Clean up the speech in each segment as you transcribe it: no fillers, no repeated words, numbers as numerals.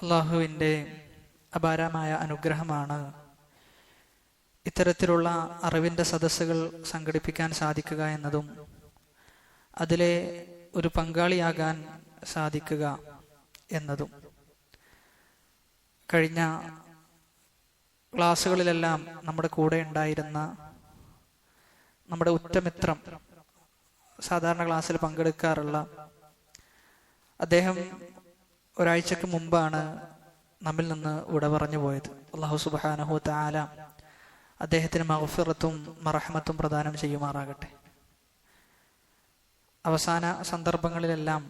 അള്ളാഹുവിൻ്റെ അപാരമായ അനുഗ്രഹമാണ് ഇത്തരത്തിലുള്ള അറിവിൻ്റെ സദസ്സുകൾ സംഘടിപ്പിക്കാൻ സാധിക്കുക എന്നതും അതിലെ ഒരു പങ്കാളിയാകാൻ സാധിക്കുക എന്നതും. കഴിഞ്ഞ ക്ലാസ്സുകളിലെല്ലാം നമ്മുടെ കൂടെ ഉണ്ടായിരുന്ന നമ്മുടെ ഉറ്റമിത്രം, സാധാരണ ക്ലാസ്സിൽ പങ്കെടുക്കാറുള്ള അദ്ദേഹം ഒരാഴ്ചക്ക് മുമ്പാണ് നമ്മിൽ നിന്ന് വിട പറഞ്ഞു പോയത്. അല്ലാഹു സുബ്ഹാനഹു തആല അദ്ദേഹത്തിന് മഗ്ഫിറത്തും മർഹമത്തും പ്രദാനം ചെയ്യുമാറാകട്ടെ. അവസാന സന്ദർഭങ്ങളിലെല്ലാം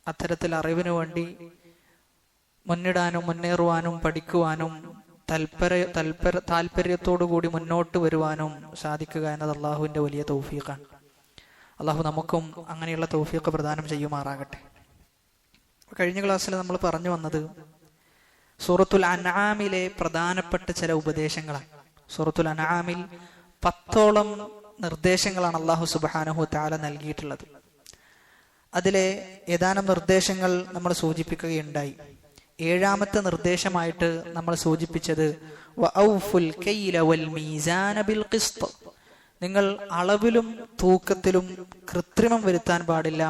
അത്തരത്തിൽ അറിവിനു വേണ്ടി മുന്നിടാനും മുന്നേറുവാനും പഠിക്കുവാനും താല്പര്യത്തോടു കൂടി മുന്നോട്ട് വരുവാനും സാധിക്കുക എന്നത് അള്ളാഹുവിൻ്റെ വലിയ തൗഫീഖാണ്. അള്ളാഹു നമുക്കും അങ്ങനെയുള്ള തൗഫീഖ് പ്രദാനം ചെയ്യുമാറാകട്ടെ. കഴിഞ്ഞ ക്ലാസ്സിൽ നമ്മൾ പറഞ്ഞു വന്നത് സൂറത്തുൽ അൻആമിലെ പ്രധാനപ്പെട്ട ചില ഉപദേശങ്ങളാണ്. സൂറത്തുൽ അൻആമിൽ 10ഓളം നിർദ്ദേശങ്ങളാണ് അല്ലാഹു സുബ്ഹാനഹു തആല നൽകിയിട്ടുള്ളത്. അതിലെ ഏതാനും നിർദ്ദേശങ്ങൾ നമ്മൾ സൂചിപ്പിക്കുകയുണ്ടായി. 7ാമത്തെ നിർദ്ദേശമായിട്ട് നമ്മൾ സൂചിപ്പിച്ചത് വഔഫുൽ കൈല വൽ മീസാന ബിൽ ഖിസ്ത്, നിങ്ങൾ അളവിലും തൂക്കത്തിലും കൃത്രിമം വരുത്താൻ പാടില്ല,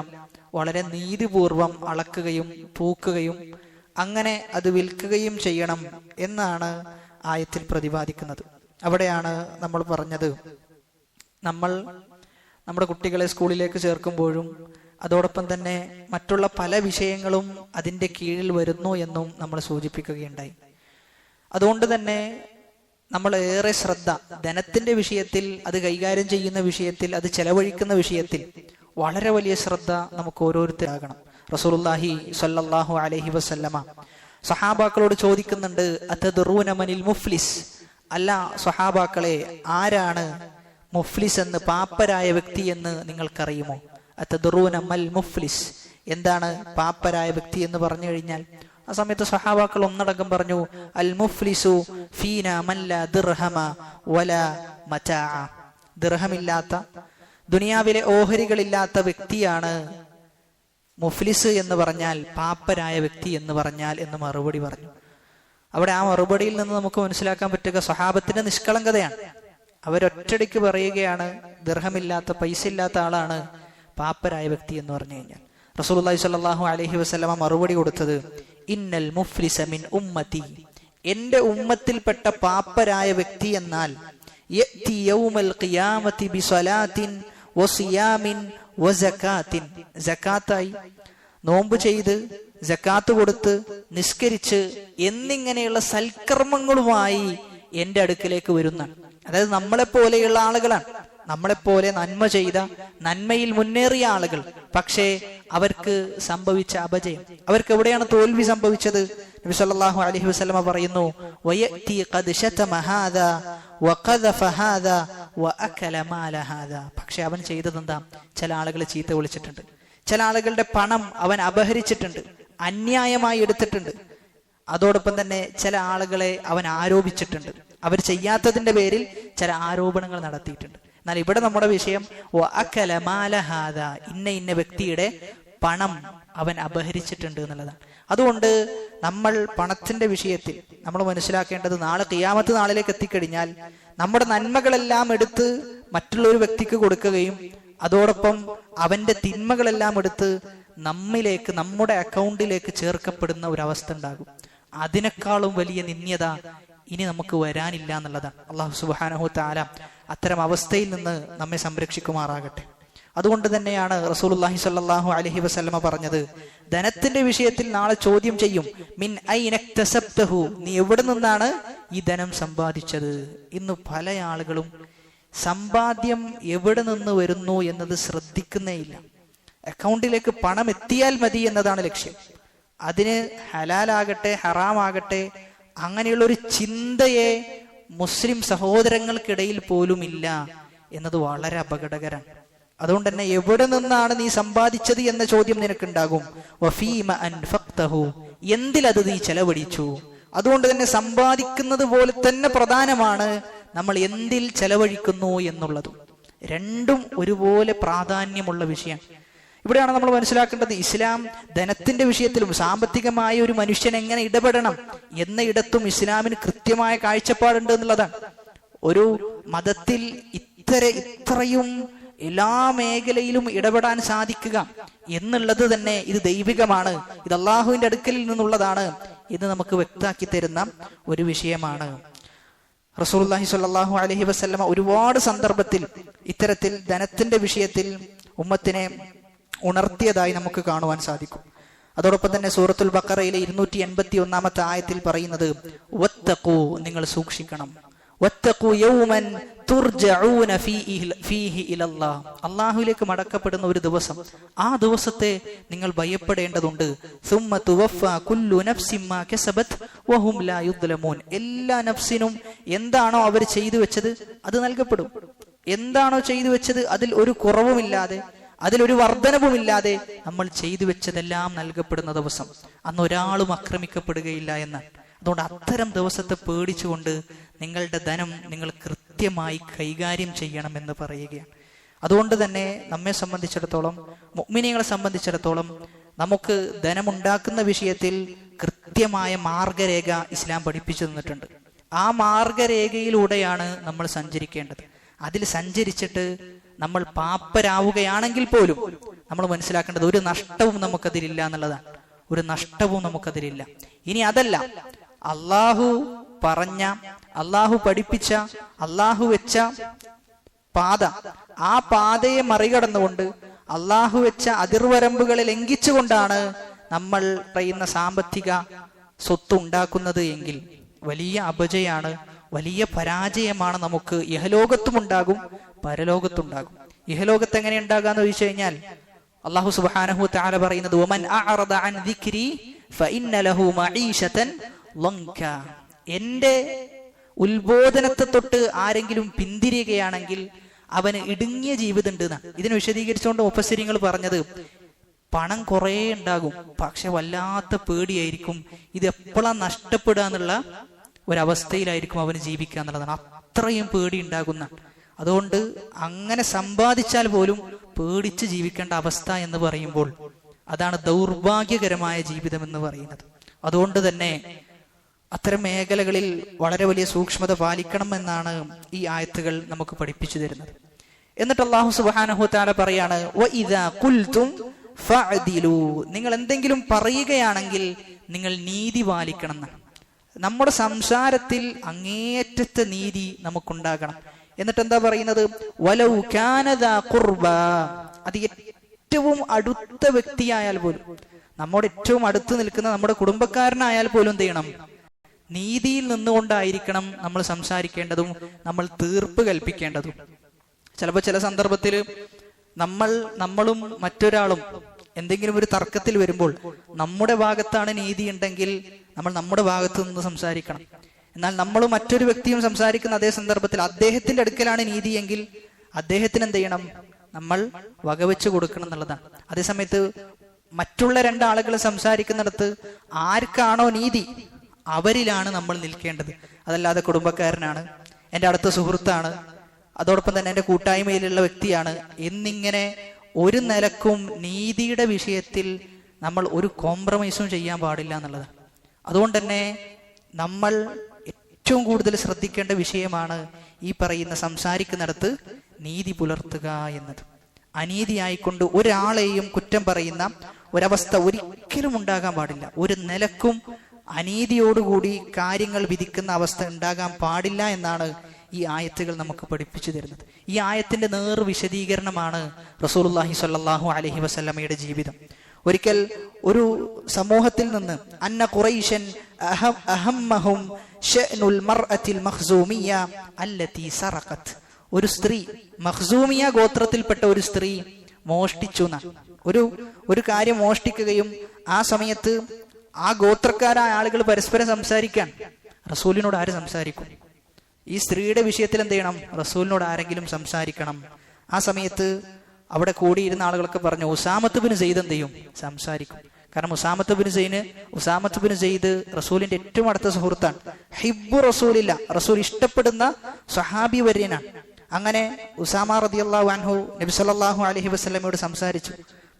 വളരെ നീതിപൂർവം അളക്കുകയും തൂക്കുകയും അങ്ങനെ അത് വിൽക്കുകയും ചെയ്യണം എന്നാണ് ആയത്തിൽ പ്രതിപാദിക്കുന്നത്. അവിടെയാണ് നമ്മൾ പറഞ്ഞത്, നമ്മൾ നമ്മുടെ കുട്ടികളെ സ്കൂളിലേക്ക് ചേർക്കുമ്പോഴും അതോടൊപ്പം തന്നെ മറ്റുള്ള പല വിഷയങ്ങളും അതിൻ്റെ കീഴിൽ വരുന്നു എന്നും നമ്മൾ സൂചിപ്പിക്കുകയുണ്ടായി. അതുകൊണ്ട് തന്നെ നമ്മൾ ഏറെ ശ്രദ്ധ ധനത്തിന്റെ വിഷയത്തിൽ, അത് കൈകാര്യം ചെയ്യുന്ന വിഷയത്തിൽ, അത് ചെലവഴിക്കുന്ന വിഷയത്തിൽ വളരെ വലിയ ശ്രദ്ധ നമുക്ക് ഓരോരുത്തരാകണം. റസൂലുള്ളാഹി സ്വല്ലല്ലാഹു അലൈഹി വസല്ലമ സഹാബാക്കളോട് ചോദിക്കുന്നുണ്ട്, അതദ്റൂന മനിൽ മുഫ്ലിസ്, അല്ല സഹാബാക്കളെ, ആരാണ് മുഫ്ലിസ് എന്ന്, പാപ്പരായ വ്യക്തി എന്ന് നിങ്ങൾക്കറിയുമോ? അതദ്റൂന മൽ മുഫ്ലിസ്, എന്താണ് പാപ്പരായ വ്യക്തി എന്ന് പറഞ്ഞു കഴിഞ്ഞാൽ ആ സമയത്ത് സഹാബാക്കൾ ഒന്നടങ്കം പറഞ്ഞു, അൽ മുഫ്ലിസു ഫീനാ മൻ ലാ ദിർഹമ വലാ മതാഅ, ദിർഹമില്ലാത്ത, ദുനിയാവിലെ ഓഹരികളില്ലാത്ത വ്യക്തിയാണ് മുഫ്ലിസ് എന്ന് പറഞ്ഞാൽ, പാപ്പരായ വ്യക്തി എന്ന് പറഞ്ഞാൽ എന്ന് മറുപടി പറഞ്ഞു. അവിടെ ആ മറുപടിയിൽ നിന്ന് നമുക്ക് മനസ്സിലാക്കാൻ പറ്റുക സ്വഹാബത്തിന്റെ നിഷ്കളങ്കതയാണ്. അവരൊറ്റടിക്ക് പറയുകയാണ്, ദിർഹമില്ലാത്ത, പൈസ ഇല്ലാത്ത ആളാണ് പാപ്പരായ വ്യക്തി എന്ന് പറഞ്ഞു കഴിഞ്ഞാൽ. റസൂലുള്ളാഹി സ്വല്ലല്ലാഹു അലൈഹി വസല്ലമ മറുപടി കൊടുത്തത്, ഇന്നൽ മുഫ്ലിസ മിൻ ഉമ്മത്തി, എന്റെ ഉമ്മത്തിൽപ്പെട്ട പാപ്പരായ വ്യക്തി എന്നാൽ യഅതി യൗമൽ ഖിയാമത്തി ബിസലാത്തിൻ വസിയാമിൻ വസകാത്തിൻ, സകാത്തായി, നോമ്പ് ചെയ്ത്, സകാത്ത് കൊടുത്ത്, നിസ്കരിച്ച് എന്നിങ്ങനെയുള്ള സൽക്കർമ്മങ്ങളുമായി എന്റെ അടുക്കിലേക്ക് വരുന്ന, അതായത് നമ്മളെപ്പോലെയുള്ള ആളുകളാണ്, നമ്മളെപ്പോലെ നന്മ ചെയ്ത, നന്മയിൽ മുന്നേറിയ ആളുകൾ. പക്ഷേ അവർക്ക് സംഭവിച്ച അപജയം, അവർക്ക് എവിടെയാണ് തോൽവി സംഭവിച്ചത്? നബി സല്ലല്ലാഹു അലൈഹി വസല്ലമ പറയുന്നു, വയഅതി ഖദ് ശതമ ഹാദാ വഖദഫ ഹാദാ വഅകല മാല ഹാദാ, പക്ഷേ അവൻ ചെയ്തതെന്താ? ചില ആളുകളെ ചീത്ത വിളിച്ചിട്ടുണ്ട്, ചില ആളുകളുടെ പണം അവൻ അപഹരിച്ചിട്ടുണ്ട്, അന്യായമായി എടുത്തിട്ടുണ്ട്. അതോടൊപ്പം തന്നെ ചില ആളുകളെ അവൻ ആരോപിച്ചിട്ടുണ്ട്, അവർ ചെയ്യാത്തതിന്റെ പേരിൽ ചില ആരോപണങ്ങൾ നടത്തിയിട്ടുണ്ട്. എന്നാൽ ഇവിടെ നമ്മുടെ വിഷയം വഅകല മാല ഹാദാ, ഇന്ന വ്യക്തിയുടെ പണം അവൻ അപഹരിച്ചിട്ടുണ്ട് എന്നുള്ളതാണ്. അതുകൊണ്ട് നമ്മൾ പണത്തിന്റെ വിഷയത്തിൽ നമ്മൾ മനസ്സിലാക്കേണ്ടത്, നാളെ ഖിയാമത്ത് നാളിലേക്ക് എത്തിക്കഴിഞ്ഞാൽ നമ്മുടെ നന്മകളെല്ലാം എടുത്ത് മറ്റുള്ളൊരു വ്യക്തിക്ക് കൊടുക്കുകയും അതോടൊപ്പം അവന്റെ തിന്മകളെല്ലാം എടുത്ത് നമ്മിലേക്ക്, നമ്മുടെ അക്കൗണ്ടിലേക്ക് ചേർക്കപ്പെടുന്ന ഒരവസ്ഥ ഉണ്ടാകും. അതിനേക്കാളും വലിയ നിന്ദ്യത ഇനി നമുക്ക് വരാനില്ല എന്നുള്ളതാണ്. അല്ലാഹു സുബ്ഹാനഹു തആല അത്തരം അവസ്ഥയിൽ നിന്ന് നമ്മെ സംരക്ഷിക്കുമാറാകട്ടെ. അതുകൊണ്ട് തന്നെയാണ് റസൂലുള്ളാഹി സ്വല്ലല്ലാഹു അലൈഹി വസല്ലമ പറഞ്ഞത്, ധനത്തിന്റെ വിഷയത്തിൽ നാളെ ചോദ്യം ചെയ്യും, മിൻ ഐന ഇക്തസബ്തഹു, നീ എവിടെ നിന്നാണ് ഈ ധനം സമ്പാദിച്ചത്? ഇന്ന് പല ആളുകളും സമ്പാദ്യം എവിടെ നിന്ന് വരുന്നു എന്നത് ശ്രദ്ധിക്കുന്നേ ഇല്ല. അക്കൗണ്ടിലേക്ക് പണം എത്തിയാൽ മതി എന്നതാണ് ലക്ഷ്യം. അതിന് ഹലാലാകട്ടെ ഹറാമാകട്ടെ അങ്ങനെയുള്ള ഒരു ചിന്തയെ മുസ്ലിം സഹോദരങ്ങൾക്കിടയിൽ പോലും ഇല്ല എന്നത് വളരെ അപകടകരമാണ്. അതുകൊണ്ട് തന്നെ എവിടെ നിന്നാണ് നീ സമ്പാദിച്ചത് എന്ന ചോദ്യം നിനക്കുണ്ടാകും. വഫീമ അൻഫഖ്തഹു, എന്തിലത് നീ ചെലവഴിച്ചു? അതുകൊണ്ട് തന്നെ സമ്പാദിക്കുന്നത് പോലെ തന്നെ പ്രധാനമാണ് നമ്മൾ എന്തിൽ ചെലവഴിക്കുന്നു എന്നുള്ളതും. രണ്ടും ഒരുപോലെ പ്രാധാന്യമുള്ള വിഷയമാണ്. ഇവിടെയാണ് നമ്മൾ മനസ്സിലാക്കേണ്ടത്, ഇസ്ലാം ധനത്തിന്റെ വിഷയത്തിലും സാമ്പത്തികമായ ഒരു മനുഷ്യൻ എങ്ങനെ ഇടപെടണം എന്ന ഇടത്തും ഇസ്ലാമിന് കൃത്യമായ കാഴ്ചപ്പാടുണ്ട് എന്നുള്ളതാണ്. ഒരു മതത്തിൽ ഇത്രയും എല്ലാ മേഖലയിലും ഇടപെടാൻ സാധിക്കുക എന്നുള്ളത് തന്നെ ഇത് ദൈവികമാണ്, ഇത് അള്ളാഹുവിന്റെ അടുക്കലിൽ നിന്നുള്ളതാണ് എന്ന് നമുക്ക് വ്യക്തമാക്കി തരുന്ന ഒരു വിഷയമാണ്. റസൂലുള്ളാഹി സ്വല്ലല്ലാഹു അലൈഹി വസല്ലമ ഒരുപാട് സന്ദർഭത്തിൽ ഇത്തരത്തിൽ ധനത്തിന്റെ വിഷയത്തിൽ ഉമ്മത്തിനെ ഉണർത്തിയതായി നമുക്ക് കാണുവാൻ സാധിക്കും. അതോടൊപ്പം തന്നെ സൂറത്തുൽ ബഖറയിലെ 281 ആയത്തിൽ പറയുന്നത് വത്തഖൂ, നിങ്ങൾ സൂക്ഷിക്കണം, വത്തഖൂ യൗമൻ തുർജഊന ഫീഹി ഇലല്ലാഹ്, അല്ലാഹുവിലേക്ക് മടക്കപ്പെടുന്ന ഒരു ദിവസം, ആ ദിവസത്തെ നിങ്ങൾ ഭയപ്പെടേണ്ടതുണ്ട്. സുമ്മ തുവഫാ കുല്ലു നഫ്സിൻ മാ കസബത് വഹും ലാ യുദ്ലമൂൻ, എല്ലാ നഫ്സിനും എന്താണോ അവർ ചെയ്തു വെച്ചത് അത് നൽകപ്പെടും. എന്താണോ ചെയ്തു വെച്ചത് അതിൽ ഒരു കുറവുമില്ലാതെ, അതിലൊരു വർധനവുമില്ലാതെ നമ്മൾ ചെയ്തു വെച്ചതെല്ലാം നൽകപ്പെടുന്ന ദിവസം, അന്ന് ഒരാളും ആക്രമിക്കപ്പെടുകയില്ല എന്ന്. അതുകൊണ്ട് അത്തരം ദിവസത്തെ പേടിച്ചുകൊണ്ട് നിങ്ങളുടെ ധനം നിങ്ങൾ കൃത്യമായി കൈകാര്യം ചെയ്യണമെന്ന് പറയുകയാണ്. അതുകൊണ്ട് തന്നെ നമ്മെ സംബന്ധിച്ചിടത്തോളം, മുഅ്മിനീങ്ങളെ സംബന്ധിച്ചിടത്തോളം, നമുക്ക് ധനമുണ്ടാക്കുന്ന വിഷയത്തിൽ കൃത്യമായ മാർഗരേഖ ഇസ്ലാം പഠിപ്പിച്ചു തന്നിട്ടുണ്ട്. ആ മാർഗരേഖയിലൂടെയാണ് നമ്മൾ സഞ്ചരിക്കേണ്ടത്. അതിൽ സഞ്ചരിച്ചിട്ട് നമ്മൾ പാപ്പരാവുകയാണെങ്കിൽ പോലും നമ്മൾ മനസ്സിലാക്കേണ്ടത് ഒരു നഷ്ടവും നമുക്കതിലില്ല എന്നുള്ളതാണ്. ഒരു നഷ്ടവും നമുക്കതിലില്ല. ഇനി അതല്ല, അള്ളാഹു പറഞ്ഞ, അള്ളാഹു പഠിപ്പിച്ച, അള്ളാഹു വെച്ച പാത, ആ പാതയെ മറികടന്നുകൊണ്ട് അള്ളാഹു വെച്ച അതിർവരമ്പുകളെ ലംഘിച്ചുകൊണ്ടാണ് നമ്മൾ പറയുന്ന സാമ്പത്തിക സ്വത്ത് ഉണ്ടാക്കുന്നത് എങ്കിൽ വലിയ അപജയാണ്, വലിയ പരാജയമാണ് നമുക്ക് ഇഹലോകത്തും ഉണ്ടാകും പരലോകത്തുണ്ടാകും. ഇഹലോകത്ത് എങ്ങനെ ഉണ്ടാകാന്ന് ചോദിച്ചു കഴിഞ്ഞാൽ അല്ലാഹു സുബ്ഹാനഹു വതആല പറയുന്നത് വമൻ അഅറദ അൻ ദിക്രി ഫഇന്ന ലഹു മഈശതൻ ലങ്ക, എന്റെ ഉത്ബോധനത്തെ തൊട്ട് ആരെങ്കിലും പിന്തിരിയുകയാണെങ്കിൽ അവന് ഇടുങ്ങിയ ജീവിതം ഉണ്ട് എന്നാണ്. ഇതിനെ വിശദീകരിച്ചുകൊണ്ട് മുഫസ്സിരിങ്ങൾ പറഞ്ഞത് പണം കുറേ ഉണ്ടാകും, പക്ഷെ വല്ലാത്ത പേടിയായിരിക്കും, ഇത് എപ്പോഴാ നഷ്ടപ്പെടുക എന്നുള്ള ഒരവസ്ഥയിലായിരിക്കും അവന് ജീവിക്കുക എന്നുള്ളതാണ്. അത്രയും പേടി ഉണ്ടാകുന്ന. അതുകൊണ്ട് അങ്ങനെ സമ്പാദിച്ചാൽ പോലും പേടിച്ച് ജീവിക്കേണ്ട അവസ്ഥ എന്ന് പറയുമ്പോൾ അതാണ് ദൗർഭാഗ്യകരമായ ജീവിതം എന്ന് പറയുന്നത്. അതുകൊണ്ട് തന്നെ അത്തരം മേഖലകളിൽ വളരെ വലിയ സൂക്ഷ്മത പാലിക്കണം എന്നാണ് ഈ ആയത്തുകൾ നമുക്ക് പഠിപ്പിച്ചു തരുന്നത്. എന്നിട്ട് അല്ലാഹു സുബ്ഹാനഹു വതആല പറയാണ് വഇദാ ഖുൽതും ഫഅദിലു, നിങ്ങൾ എന്തെങ്കിലും പറയുകയാണെങ്കിൽ നിങ്ങൾ നീതി പാലിക്കണം എന്നാണ്. നമ്മുടെ സംസാരത്തിൽ അങ്ങേയറ്റത്തെ നീതി നമുക്കുണ്ടാകണം. എന്നിട്ട് എന്താ പറയുന്നത്, വലൗ കാന ദാ ഖുർബ, അത് ഏറ്റവും അടുത്ത വ്യക്തിയായാൽ പോലും, നമ്മുടെ ഏറ്റവും അടുത്ത് നിൽക്കുന്ന നമ്മുടെ കുടുംബക്കാരനായാൽ പോലും എന്ത് ചെയ്യണം, നീതിയിൽ നിന്നുകൊണ്ടായിരിക്കണം നമ്മൾ സംസാരിക്കേണ്ടതും നമ്മൾ തീർപ്പ് കൽപ്പിക്കേണ്ടതും. ചിലപ്പോൾ ചില സന്ദർഭത്തിൽ നമ്മളും മറ്റൊരാളും എന്തെങ്കിലും ഒരു തർക്കത്തിൽ വരുമ്പോൾ നമ്മുടെ ഭാഗത്താണ് നീതി ഉണ്ടെങ്കിൽ നമ്മൾ നമ്മുടെ ഭാഗത്ത് നിന്ന് സംസാരിക്കണം. എന്നാൽ നമ്മൾ മറ്റൊരു വ്യക്തിയും സംസാരിക്കുന്ന അതേ സന്ദർഭത്തിൽ അദ്ദേഹത്തിന്റെ അടുക്കലാണ് നീതിയെങ്കിൽ അദ്ദേഹത്തിന് എന്ത് ചെയ്യണം, നമ്മൾ വകവെച്ച് കൊടുക്കണം എന്നുള്ളതാണ്. അതേസമയത്ത് മറ്റുള്ള രണ്ടാളുകൾ സംസാരിക്കുന്നിടത്ത് ആർക്കാണോ നീതി അവരിലാണ് നമ്മൾ നിൽക്കേണ്ടത്. അതല്ലാതെ കുടുംബക്കാരനാണ്, എൻ്റെ അടുത്ത സുഹൃത്താണ്, അതോടൊപ്പം തന്നെ എൻ്റെ കൂട്ടായ്മയിലുള്ള വ്യക്തിയാണ് എന്നിങ്ങനെ ഒരു നിലക്കും നീതിയുടെ വിഷയത്തിൽ നമ്മൾ ഒരു കോംപ്രമൈസും ചെയ്യാൻ പാടില്ല എന്നുള്ളത്. അതുകൊണ്ട് തന്നെ നമ്മൾ ഏറ്റവും കൂടുതൽ ശ്രദ്ധിക്കേണ്ട വിഷയമാണ് ഈ പറയുന്ന സംസാരിക്കുന്നിടത്ത് നീതി പുലർത്തുക എന്നത്. അനീതിയായിക്കൊണ്ട് ഒരാളെയും കുറ്റം പറയുന്ന ഒരവസ്ഥ ഒരിക്കലും ഉണ്ടാകാൻ പാടില്ല. ഒരു നിലക്കും അനീതിയോടുകൂടി കാര്യങ്ങൾ വിധിക്കുന്ന അവസ്ഥ ഉണ്ടാകാൻ പാടില്ല എന്നാണ് ഈ ആയത്തുകൾ നമുക്ക് പഠിപ്പിച്ചു തരുന്നത്. ഈ ആയത്തിന്റെ നേർ വിശദീകരണമാണ് റസൂലുള്ളാഹി സ്വല്ലല്ലാഹു അലൈഹി വസല്ലമയുടെ ജീവിതം. ഒരിക്കൽ ഒരു സമൂഹത്തിൽ നിന്ന് അന്ന ഖുറൈശൻ അഹമ്മഹും ശഅ്നുൽ മർഅത്തിൽ മഖ്സൂമിയ അല്ലതി സറഖത്, ഒരു സ്ത്രീ, മഖ്സൂമിയ ഗോത്രത്തിൽപ്പെട്ട ഒരു സ്ത്രീ മോഷ്ടിച്ചു. ഒരു കാര്യം മോഷ്ടിക്കുകയും ആ സമയത്ത് ആ ഗോത്രക്കാരായ ആളുകൾ പരസ്പരം സംസാരിക്കാൻ, റസൂലിനോട് ആര് സംസാരിക്കും? ഈ സ്ത്രീയുടെ വിഷയത്തിൽ എന്ത് ചെയ്യണം, റസൂലിനോട് ആരെങ്കിലും സംസാരിക്കണം. ആ സമയത്ത് അവിടെ കൂടിയിരുന്ന ആളുകളൊക്കെ പറഞ്ഞു ഉസാമത്ത് ബിൻ സെയ്ദ് എന്ത് ചെയ്യും, സംസാരിക്കും. കാരണം ഉസാമത്ത് ബിൻ സെയ്ദ് റസൂലിന്റെ ഏറ്റവും അടുത്ത സുഹൃത്താണ്. ഹിബ്ബു റസൂലില്ല, റസൂൽ ഇഷ്ടപ്പെടുന്ന സഹാബി വര്യനാണ്. അങ്ങനെ ഉസാമ റളിയല്ലാഹു അൻഹു നബി സല്ലല്ലാഹു അലൈഹി വസല്ലമയോട് സംസാരിച്ചു.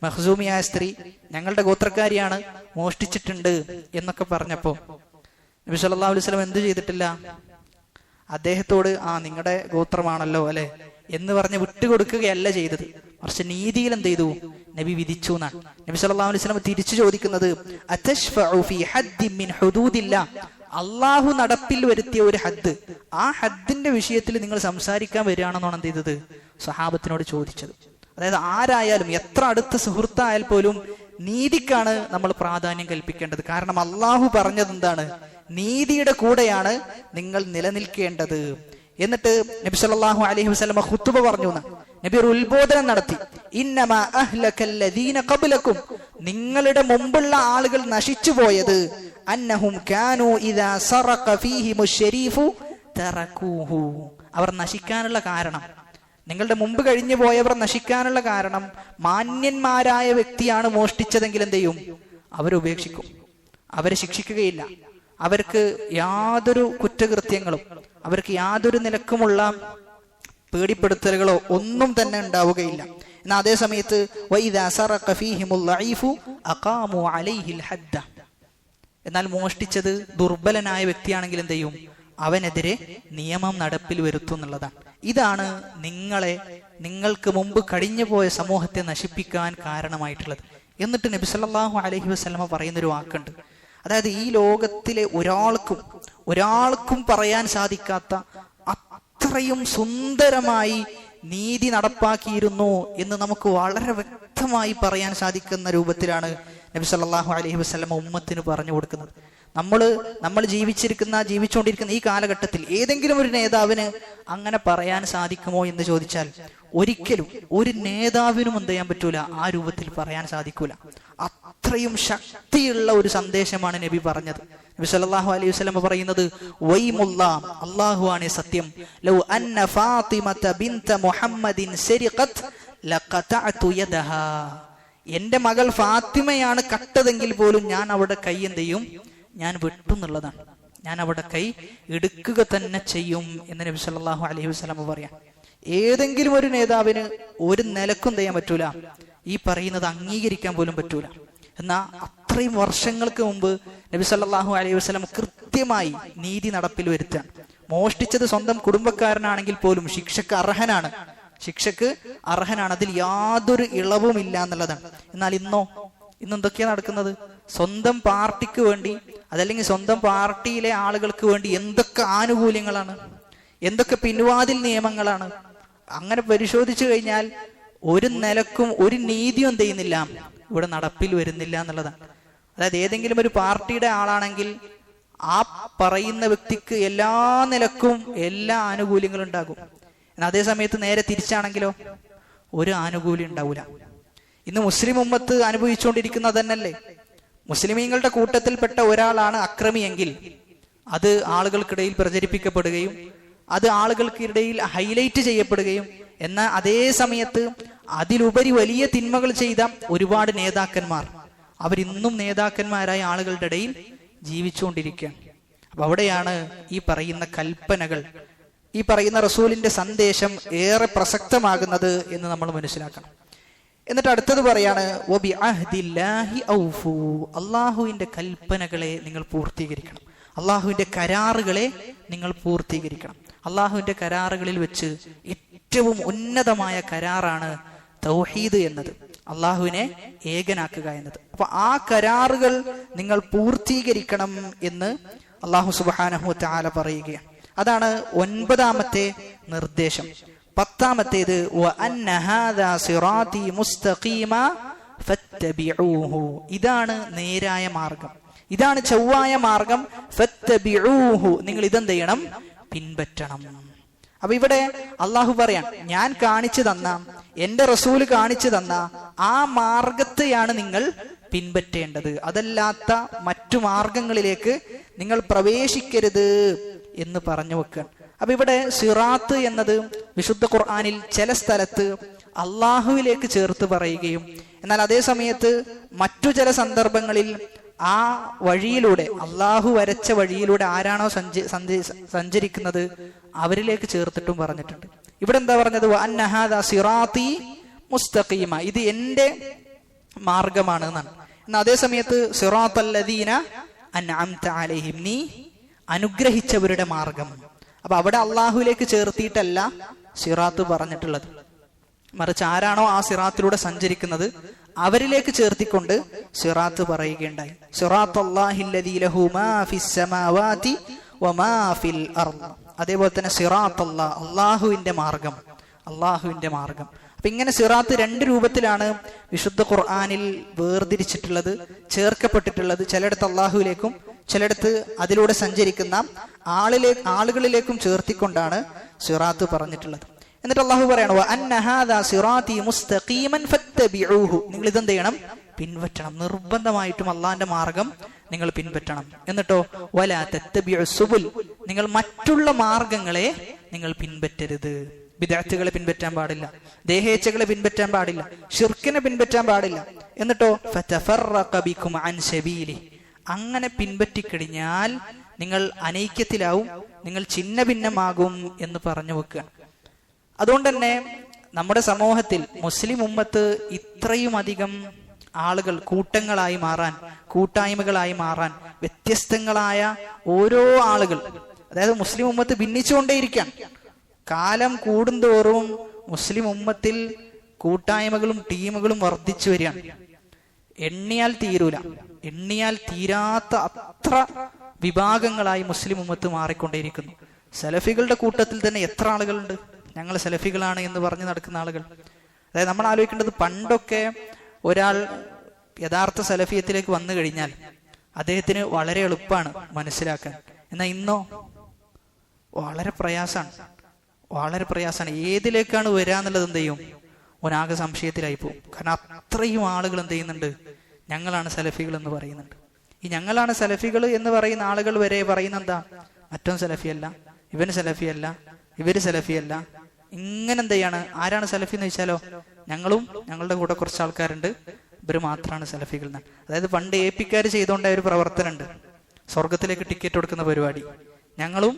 മഖ്സൂമിയായ സ്ത്രീ ഞങ്ങളുടെ ഗോത്രക്കാരിയാണ്, മോഷ്ടിച്ചിട്ടുണ്ട് എന്നൊക്കെ പറഞ്ഞപ്പോ നബി സല്ലല്ലാഹു അലൈഹി വസല്ലം എന്ത് ചെയ്തിട്ടില്ല? അദ്ദേഹത്തോട് നിങ്ങളുടെ ഗോത്രമാണല്ലോ അല്ലെ എന്ന് പറഞ്ഞ് വിട്ടുകൊടുക്കുകയല്ല ചെയ്തത്. മറിച്ച് നീതിയിൽ എന്ത് ചെയ്തു? നബി വിധിച്ചു എന്നാണ്. നബി സല്ലല്ലാഹു അലൈഹി വസല്ലം തിരിച്ചു ചോദിക്കുന്നത്, അതശ്ഫഉ ഫീ ഹദ്ദിൻ മിൻ ഹുദൂദില്ലാ, അള്ളാഹു നടപ്പിൽ വരുത്തിയ ഒരു ഹദ്, ആ ഹദ്ദിന്റെ വിഷയത്തിൽ നിങ്ങൾ സംസാരിക്കാൻ വരികയാണെന്നാണ് എന്ത് ചെയ്തത്? സഹാബത്തിനോട് ചോദിച്ചത്. അതായത് ആരായാലും, എത്ര അടുത്ത സുഹൃത്തായാൽ പോലും നീതിക്കാണ് നമ്മൾ പ്രാധാന്യം കൽപ്പിക്കേണ്ടത്. കാരണം അള്ളാഹു പറഞ്ഞത് എന്താണ്? നീതിയുടെ കൂടെയാണ് നിങ്ങൾ നിലനിൽക്കേണ്ടത്. എന്നിട്ട് നബി സല്ലല്ലാഹു അലൈഹി വസല്ലം ഖുതുബ പറഞ്ഞു. നബി ഒരു ഉത്ബോധനം നടത്തി. ഇന്നമാ അഹ്ലകല്ലദീന ഖബ്ലകും, നിങ്ങളുടെ മുമ്പുള്ള ആളുകൾ നശിച്ചു പോയത് അന്നഹും കാനൂ ഇദാ സറഖ ഫീഹിമുശ് ശരീഫു തറകൂഹു, അവർ നശിക്കാനുള്ള കാരണം, നിങ്ങളുടെ മുമ്പ് കഴിഞ്ഞു പോയവർ നശിക്കാനുള്ള കാരണം, മാന്യന്മാരായ വ്യക്തിയാണ് മോഷ്ടിച്ചതെങ്കിൽ എന്ത് ചെയ്യും? അവരുപേക്ഷിക്കും, അവരെ ശിക്ഷിക്കുകയില്ല. അവർക്ക് യാതൊരു കുറ്റകൃത്യങ്ങളും, അവർക്ക് യാതൊരു നിലക്കുമുള്ള പേടിപ്പെടുത്തലുകളോ ഒന്നും തന്നെ ഉണ്ടാവുകയില്ല. എന്നാൽ അതേ സമയത്ത് എന്നാൽ മോഷ്ടിച്ചത് ദുർബലനായ വ്യക്തിയാണെങ്കിൽ എന്ത് ചെയ്യും? അവനെതിരെ നിയമം നടപ്പിൽ വരുത്തും എന്നുള്ളതാണ്. ഇതാണ് നിങ്ങൾക്ക് മുമ്പ് കഴിഞ്ഞു പോയ സമൂഹത്തെ നശിപ്പിക്കാൻ കാരണമായിട്ടുള്ളത്. എന്നിട്ട് നബി സല്ലല്ലാഹു അലൈഹി വസല്ലമ പറയുന്നൊരു വാക്കുണ്ട്. അതായത് ഈ ലോകത്തിലെ ഒരാൾക്കും പറയാൻ സാധിക്കാത്ത അത്രയും സുന്ദരമായി നീതി നടപ്പാക്കിയിരുന്നു എന്ന് നമുക്ക് വളരെ വ്യക്തമായി പറയാൻ സാധിക്കുന്ന രൂപത്തിലാണ് നബി സല്ലല്ലാഹു അലൈഹി വസല്ലം ഉമ്മത്തിന് പറഞ്ഞു കൊടുക്കുന്നത്. നമ്മൾ ജീവിച്ചുകൊണ്ടിരിക്കുന്ന ഈ കാലഘട്ടത്തിൽ ഏതെങ്കിലും ഒരു നേതാവിന് അങ്ങനെ പറയാൻ സാധിക്കുമോ എന്ന് ചോദിച്ചാൽ ഒരിക്കലും ഒരു നേതാവിനും എന്ത് ചെയ്യാൻ പറ്റൂല, ആ രൂപത്തിൽ പറയാൻ സാധിക്കൂല. അത്രയും ശക്തിയുള്ള ഒരു സന്ദേശമാണ് നബി പറഞ്ഞത്. നബി സല്ലല്ലാഹു അലൈഹി വസല്ലം പറയുന്നത്, വൈമുല്ലാ, അല്ലാഹുവാണ് സത്യം, ലൗ അന്ന ഫാത്തിമത ബിൻത മുഹമ്മദിൻ സരിഖത് ലഖതഅതു യദഹാ, എന്റെ മകൾ ഫാത്തിമയാണ് കട്ടതെങ്കിൽ പോലും ഞാൻ അവിടെ കൈ എന്ത് ചെയ്യും? ഞാൻ വെട്ടുന്നുള്ളതാണ്. ഞാൻ അവിടെ കൈ എടുക്കുക തന്നെ ചെയ്യും എന്ന് നബി സല്ലല്ലാഹു അലൈഹി വസല്ലം പറയാം. ഏതെങ്കിലും ഒരു നേതാവിന് ഒരു നിലക്കും ചെയ്യാൻ പറ്റൂല, ഈ പറയുന്നത് അംഗീകരിക്കാൻ പോലും പറ്റൂല. എന്നാൽ അത്രയും വർഷങ്ങൾക്ക് മുമ്പ് നബി സല്ലല്ലാഹു അലൈഹി വസല്ലം കൃത്യമായി നീതി നടപ്പിൽ വരുത്താൻ. മോഷ്ടിച്ചത് സ്വന്തം കുടുംബക്കാരനാണെങ്കിൽ പോലും ശിക്ഷക്ക് അർഹനാണ്, അതിൽ യാതൊരു ഇളവുമില്ല എന്നുള്ളതാണ്. എന്നാൽ ഇന്നെന്തൊക്കെയാണ് നടക്കുന്നത്? സ്വന്തം പാർട്ടിക്ക് വേണ്ടി, അതല്ലെങ്കിൽ സ്വന്തം പാർട്ടിയിലെ ആളുകൾക്ക് വേണ്ടി എന്തൊക്കെ ആനുകൂല്യങ്ങളാണ്, എന്തൊക്കെ പിൻവാതിൽ നിയമങ്ങളാണ്. അങ്ങനെ പരിശോധിച്ചു കഴിഞ്ഞാൽ ഒരു നിലക്കും ഒരു നീതിയും എന്ത് ചെയ്യുന്നില്ല, ഇവിടെ നടപ്പിൽ വരുന്നില്ല എന്നുള്ളതാണ്. അതായത് ഏതെങ്കിലും ഒരു പാർട്ടിയുടെ ആളാണെങ്കിൽ ആ പറയുന്ന വ്യക്തിക്ക് എല്ലാ നിലക്കും എല്ലാ ആനുകൂല്യങ്ങളും ഉണ്ടാകും. അതേ സമയത്ത് നേരെ തിരിച്ചാണെങ്കിലോ ഒരു ആനുകൂല്യം ഉണ്ടാവൂല. ഇന്ന് മുസ്ലിം ഉമ്മത്ത് അനുഭവിച്ചുകൊണ്ടിരിക്കുന്നത് തന്നെയല്ലേ? മുസ്ലിമീങ്ങളുടെ കൂട്ടത്തിൽപ്പെട്ട ഒരാളാണ് അക്രമിയെങ്കിൽ അത് ആളുകൾക്കിടയിൽ പ്രചരിപ്പിക്കപ്പെടുകയും അത് ആളുകൾക്കിടയിൽ ഹൈലൈറ്റ് ചെയ്യപ്പെടുകയും, എന്നാൽ അതേ സമയത്ത് അതിലുപരി വലിയ തിന്മകൾ ചെയ്ത ഒരുപാട് നേതാക്കന്മാർ അവരിന്നും നേതാക്കന്മാരായ ആളുകളുടെ ഇടയിൽ ജീവിച്ചുകൊണ്ടിരിക്കുകയാണ്. അപ്പൊ അവിടെയാണ് ഈ പറയുന്ന കൽപ്പനകൾ, ഈ പറയുന്ന റസൂലിന്റെ സന്ദേശം ഏറെ പ്രസക്തമാകുന്നത് എന്ന് നമ്മൾ മനസ്സിലാക്കണം. എന്നിട്ട് അടുത്തത് പറയാണ്, അള്ളാഹുവിന്റെ കൽപ്പനകളെ നിങ്ങൾ പൂർത്തീകരിക്കണം, അള്ളാഹുവിന്റെ കരാറുകളെ നിങ്ങൾ പൂർത്തീകരിക്കണം. അള്ളാഹുവിന്റെ കരാറുകളിൽ വെച്ച് ഏറ്റവും ഉന്നതമായ കരാറാണ് തൗഹീദ് എന്നത്, അള്ളാഹുവിനെ ഏകനാക്കുക എന്നത്. അപ്പൊ ആ കരാറുകൾ നിങ്ങൾ പൂർത്തീകരിക്കണം എന്ന് അള്ളാഹു സുബ്ഹാനഹു വ തആല പറയുകയാണ്. അതാണ് 9ാമത്തെ നിർദ്ദേശം. 10ാമത്തേത് ഇതാണ് നേരായ മാർഗം, ഇതാണ് ചൊവ്വായ മാർഗം. ഫത്തബിഊഹു, നിങ്ങൾ ഇതെന്ത് ചെയ്യണം? പിൻപറ്റണം. അപ്പൊ ഇവിടെ അള്ളാഹു പറയാൻ, ഞാൻ കാണിച്ചു തന്ന, എന്റെ റസൂല് കാണിച്ചു തന്ന ആ മാർഗത്തെയാണ് നിങ്ങൾ പിൻപറ്റേണ്ടത്, അതല്ലാത്ത മറ്റു മാർഗങ്ങളിലേക്ക് നിങ്ങൾ പ്രവേശിക്കരുത് എന്ന് പറഞ്ഞു വെക്കാൻ. അപ്പൊ ഇവിടെ സിറാത്ത് എന്നത് വിശുദ്ധ ഖുർആനിൽ ചില സ്ഥലത്ത് അള്ളാഹുവിലേക്ക് ചേർത്ത് പറയുകയും, എന്നാൽ അതേ സമയത്ത് മറ്റു ചില സന്ദർഭങ്ങളിൽ ആ വഴിയിലൂടെ, അള്ളാഹു വരച്ച വഴിയിലൂടെ ആരാണോ സഞ്ചരിക്കുന്നത് അവരിലേക്ക് ചേർത്തിട്ടും പറഞ്ഞിട്ടുണ്ട്. ഇവിടെ എന്താ പറഞ്ഞത്? അന്ന ഹാദാ സിറാത്തി മുസ്തഖീമ, ഇത് എന്റെ മാർഗമാണ് എന്നാണ്. എന്നാൽ അതേ സമയത്ത് സിറാത്തല്ലദീന അൻഅംത അലൈഹിം, നീ അനുഗ്രഹിച്ചവരുടെ മാർഗം. അപ്പൊ അവിടെ അള്ളാഹുലേക്ക് ചേർത്തിയിട്ടല്ല സിറാത്ത് പറഞ്ഞിട്ടുള്ളത്, മറിച്ച് ആരാണോ ആ സിറാത്തിലൂടെ സഞ്ചരിക്കുന്നത് അവരിലേക്ക് ചേർത്തിക്കൊണ്ട് സിറാത്ത് പറയുകയുണ്ടായി. സിറാത്തല്ലാഹില്ലദീ ലഹു മാ ഫിസ് സമാവാതി വമാ ഫിൽ അർദ്. അതേപോലെ തന്നെ സിറാത്തല്ലാഹ്, അള്ളാഹുവിന്റെ മാർഗം, അള്ളാഹുവിന്റെ മാർഗം. അപ്പൊ ഇങ്ങനെ സിറാത്ത് രണ്ട് രൂപത്തിലാണ് വിശുദ്ധ ഖുർആനിൽ വേർതിരിച്ചിട്ടുള്ളത്, ചേർക്കപ്പെട്ടിട്ടുള്ളത്. ചിലയിടത്ത് അള്ളാഹുവിലേക്കും ചിലയിടത്ത് അതിലൂടെ സഞ്ചരിക്കുന്ന ആളുകളിലേക്കും ചേർത്തിക്കൊണ്ടാണ് സിറാത്ത് പറഞ്ഞിട്ടുള്ളത്. എന്നിട്ട് അള്ളാഹു പറയണു വഅന്ന ഹാദാ സിറാത്തി മുസ്തഖീമൻ ഫത്തബിഊഹു, നിങ്ങൾ ഇതെന്ത് ചെയ്യണം? പിൻപറ്റണം. നിർബന്ധമായിട്ടും അള്ളാന്റെ മാർഗം നിങ്ങൾ പിൻപറ്റണം. എന്നിട്ടോ വലാ തത്തബിഉ സുബുൽ, നിങ്ങൾ മറ്റുള്ള മാർഗങ്ങളെ നിങ്ങൾ പിൻപറ്റരുത്. ബിദ്അത്തുകളെ പിൻപറ്റാൻ പാടില്ല, ദേഹേച്ഛകളെ പിൻപറ്റാൻ പാടില്ല, ശിർക്കിനെ പിൻപറ്റാൻ പാടില്ല. എന്നിട്ടോ ഫതഫറഖ ബികും അൻ സബീലി, അങ്ങനെ പിൻപറ്റിക്കഴിഞ്ഞാൽ നിങ്ങൾ അനൈക്യത്തിലാവും, നിങ്ങൾ ഛിന്ന ഭിന്നമാകും എന്ന് പറഞ്ഞു വെക്കുക. അതുകൊണ്ട് തന്നെ നമ്മുടെ സമൂഹത്തിൽ മുസ്ലിം ഉമ്മത്ത് ഇത്രയും അധികം ആളുകൾ കൂട്ടങ്ങളായി മാറാൻ, കൂട്ടായ്മകളായി മാറാൻ, വ്യത്യസ്തങ്ങളായ ഓരോ ആളുകൾ, അതായത് മുസ്ലിം ഉമ്മത്ത് ഭിന്നിച്ചുകൊണ്ടേയിരിക്കാൻ. കാലം കൂടുന്തോറും മുസ്ലിം ഉമ്മത്തിൽ കൂട്ടായ്മകളും ടീമുകളും വർദ്ധിച്ചു വരികയാണ്. എണ്ണിയാൽ തീരൂല, എണ്ണിയാൽ തീരാത്ത അത്ര വിഭാഗങ്ങളായി മുസ്ലിം ഉമ്മത്ത് മാറിക്കൊണ്ടേയിരിക്കുന്നു. സലഫികളുടെ കൂട്ടത്തിൽ തന്നെ എത്ര ആളുകളുണ്ട് ഞങ്ങൾ സലഫികളാണ് എന്ന് പറഞ്ഞു നടക്കുന്ന ആളുകൾ. അതായത് നമ്മൾ ആലോചിക്കേണ്ടത്, പണ്ടൊക്കെ ഒരാൾ യഥാർത്ഥ സലഫിയത്തിലേക്ക് വന്നു കഴിഞ്ഞാൽ അദ്ദേഹത്തിന് വളരെ എളുപ്പമാണ് മനസ്സിലാക്കാൻ. എന്നാൽ ഇന്നോ വളരെ പ്രയാസമാണ്, വളരെ പ്രയാസമാണ്. ഏതിലേക്കാണ് വരാന്നുള്ളത് എന്ത് ചെയ്യും? ഒനാകെ സംശയത്തിലായി പോകും. കാരണം അത്രയും ആളുകൾ എന്ത് ചെയ്യുന്നുണ്ട്? ഞങ്ങളാണ് സലഫികൾ എന്ന് പറയുന്നുണ്ട്. ഈ ഞങ്ങളാണ് സലഫികൾ എന്ന് പറയുന്ന ആളുകൾ വരെ പറയുന്ന എന്താ? മറ്റൊന്നും സലഫിയല്ല, ഇവന് സലഫിയല്ല, ഇവര് സലഫിയല്ല. ഇങ്ങനെ എന്ത് ചെയ്യാണ്? ആരാണ് സലഫി എന്ന് വെച്ചാലോ, ഞങ്ങളും ഞങ്ങളുടെ കൂടെ കുറച്ച് ആൾക്കാരുണ്ട്, ഇവര് മാത്രമാണ് സലഫികൾ എന്ന്. അതായത് പണ്ട് APക്കാർ ചെയ്തുകൊണ്ടായ ഒരു പ്രവർത്തനമുണ്ട്, സ്വർഗത്തിലേക്ക് ടിക്കറ്റ് കൊടുക്കുന്ന പരിപാടി. ഞങ്ങളും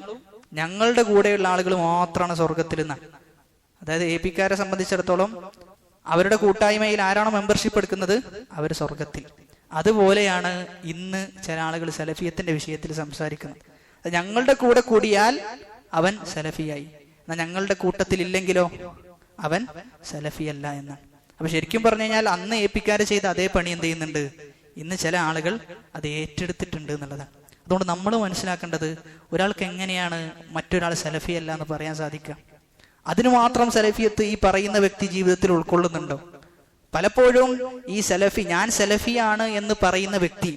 ഞങ്ങളുടെ കൂടെയുള്ള ആളുകൾ മാത്രമാണ് സ്വർഗത്തിൽ നിന്നാണ്. അതായത് APക്കാരെ സംബന്ധിച്ചിടത്തോളം അവരുടെ കൂട്ടായ്മയിൽ ആരാണോ മെമ്പർഷിപ്പ് എടുക്കുന്നത് അവർ സ്വർഗത്തിൽ. അതുപോലെയാണ് ഇന്ന് ചില ആളുകൾ സലഫിയത്തിന്റെ വിഷയത്തിൽ സംസാരിക്കുന്നത്. ഞങ്ങളുടെ കൂടെ കൂടിയാൽ അവൻ സലഫിയായി, എന്നാൽ ഞങ്ങളുടെ കൂട്ടത്തിൽ ഇല്ലെങ്കിലോ അവൻ സലഫിയല്ല എന്നാണ്. അപ്പൊ ശരിക്കും പറഞ്ഞു കഴിഞ്ഞാൽ അന്ന് APക്കാര് ചെയ്ത അതേ പണി എന്ത് ചെയ്യുന്നുണ്ട്? ഇന്ന് ചില ആളുകൾ അത് ഏറ്റെടുത്തിട്ടുണ്ട് എന്നുള്ളതാണ്. അതുകൊണ്ട് നമ്മൾ മനസ്സിലാക്കേണ്ടത്, ഒരാൾക്ക് എങ്ങനെയാണ് മറ്റൊരാൾ സലഫിയല്ല എന്ന് പറയാൻ സാധിക്കുക? അതിനു മാത്രം സലഫിയത്ത് ഈ പറയുന്ന വ്യക്തി ജീവിതത്തിൽ ഉൾക്കൊള്ളുന്നുണ്ടോ? പലപ്പോഴും ഈ സലഫി, ഞാൻ സലഫിയാണ് എന്ന് പറയുന്ന വ്യക്തി,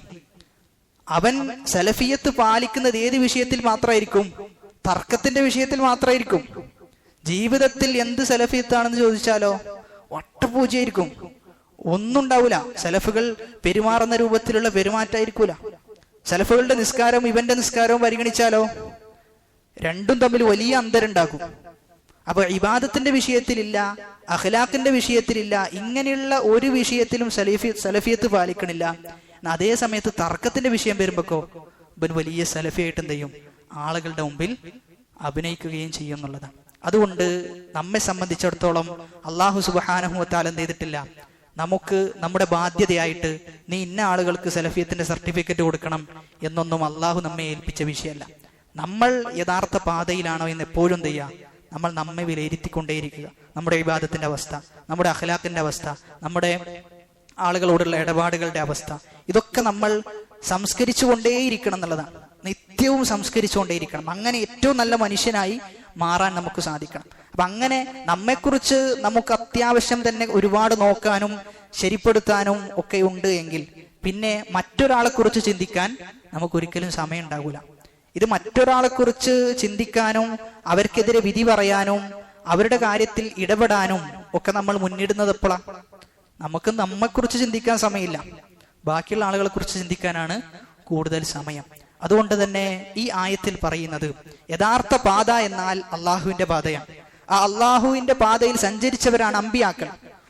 അവൻ സലഫിയത്ത് പാലിക്കുന്നത് ഏത് വിഷയത്തിൽ മാത്രമായിരിക്കും? തർക്കത്തിന്റെ വിഷയത്തിൽ മാത്രമായിരിക്കും. ജീവിതത്തിൽ എന്ത് സലഫിയത്താണെന്ന് ചോദിച്ചാലോ ഒട്ടപൂജയായിരിക്കും, ഒന്നും ഉണ്ടാവൂല. സലഫുകൾ പെരുമാറുന്ന രൂപത്തിലുള്ള പെരുമാറ്റമായിരിക്കൂല. സലഫുകളുടെ നിസ്കാരവും ഇവന്റെ നിസ്കാരവും പരിഗണിച്ചാലോ രണ്ടും തമ്മിൽ വലിയ അന്തരുണ്ടാകും. അപ്പൊ ഇബാദത്തിന്റെ വിഷയത്തിലില്ല, അഖ്ലാഖിന്റെ വിഷയത്തിലില്ല, ഇങ്ങനെയുള്ള ഒരു വിഷയത്തിലും സലഫിയത്ത് പാലിക്കണില്ല. അതേ സമയത്ത് തർക്കത്തിന്റെ വിഷയം വരുമ്പോഴോ ഇവൻ വലിയ സലഫിയായിട്ട് എന്ത് ചെയ്യും? ആളുകളുടെ മുമ്പിൽ അഭിനയിക്കുകയും ചെയ്യും എന്നുള്ളതാണ്. അതുകൊണ്ട് നമ്മെ സംബന്ധിച്ചിടത്തോളം അള്ളാഹു സുബ്ഹാനഹു വ തആല എന്ത് ചെയ്തിട്ടില്ല? നമുക്ക് നമ്മുടെ ബാധ്യതയായിട്ട് നീ ഇന്ന ആളുകൾക്ക് സലഫിയത്തിന്റെ സർട്ടിഫിക്കറ്റ് കൊടുക്കണം എന്നൊന്നും അള്ളാഹു നമ്മെ ഏൽപ്പിച്ച വിഷയമല്ല. നമ്മൾ യഥാർത്ഥ പാതയിലാണോ എന്ന് എപ്പോഴും എന്ത് ചെയ്യുക? നമ്മൾ നമ്മെ വിലയിരുത്തിക്കൊണ്ടേയിരിക്കുക. നമ്മുടെ ഇബാദത്തിന്റെ അവസ്ഥ, നമ്മുടെ അഖ്ലാഖിന്റെ അവസ്ഥ, നമ്മുടെ ആളുകളോടുള്ള ഇടപാടുകളുടെ അവസ്ഥ, ഇതൊക്കെ നമ്മൾ സംസ്കരിച്ചുകൊണ്ടേയിരിക്കണം എന്നുള്ളതാണ്. നിത്യവും സംസ്കരിച്ചുകൊണ്ടേയിരിക്കണം. അങ്ങനെ ഏറ്റവും നല്ല മനുഷ്യനായി മാറാൻ നമുക്ക് സാധിക്കണം. അപ്പൊ അങ്ങനെ നമ്മെക്കുറിച്ച് നമുക്ക് അത്യാവശ്യം തന്നെ ഒരുപാട് നോക്കാനും ശരിപ്പെടുത്താനും ഒക്കെ ഉണ്ട് എങ്കിൽ പിന്നെ മറ്റൊരാളെ കുറിച്ച് ചിന്തിക്കാൻ നമുക്കൊരിക്കലും സമയം ഉണ്ടാകൂല. ഇത് മറ്റൊരാളെ കുറിച്ച് ചിന്തിക്കാനും അവർക്കെതിരെ വിധി പറയാനും അവരുടെ കാര്യത്തിൽ ഇടപെടാനും ഒക്കെ നമ്മൾ മുന്നിടുന്നത് എപ്പോഴാ? നമുക്ക് നമ്മെക്കുറിച്ച് ചിന്തിക്കാൻ സമയമില്ല, ബാക്കിയുള്ള ആളുകളെ കുറിച്ച് ചിന്തിക്കാനാണ് കൂടുതൽ സമയം. അതുകൊണ്ട് തന്നെ ഈ ആയത്തിൽ പറയുന്നത് യഥാർത്ഥ പാത എന്നാൽ അള്ളാഹുവിന്റെ പാതയാണ്. ആ അള്ളാഹുവിന്റെ പാതയിൽ സഞ്ചരിച്ചവരാണ് അമ്പിയാക്കൾ,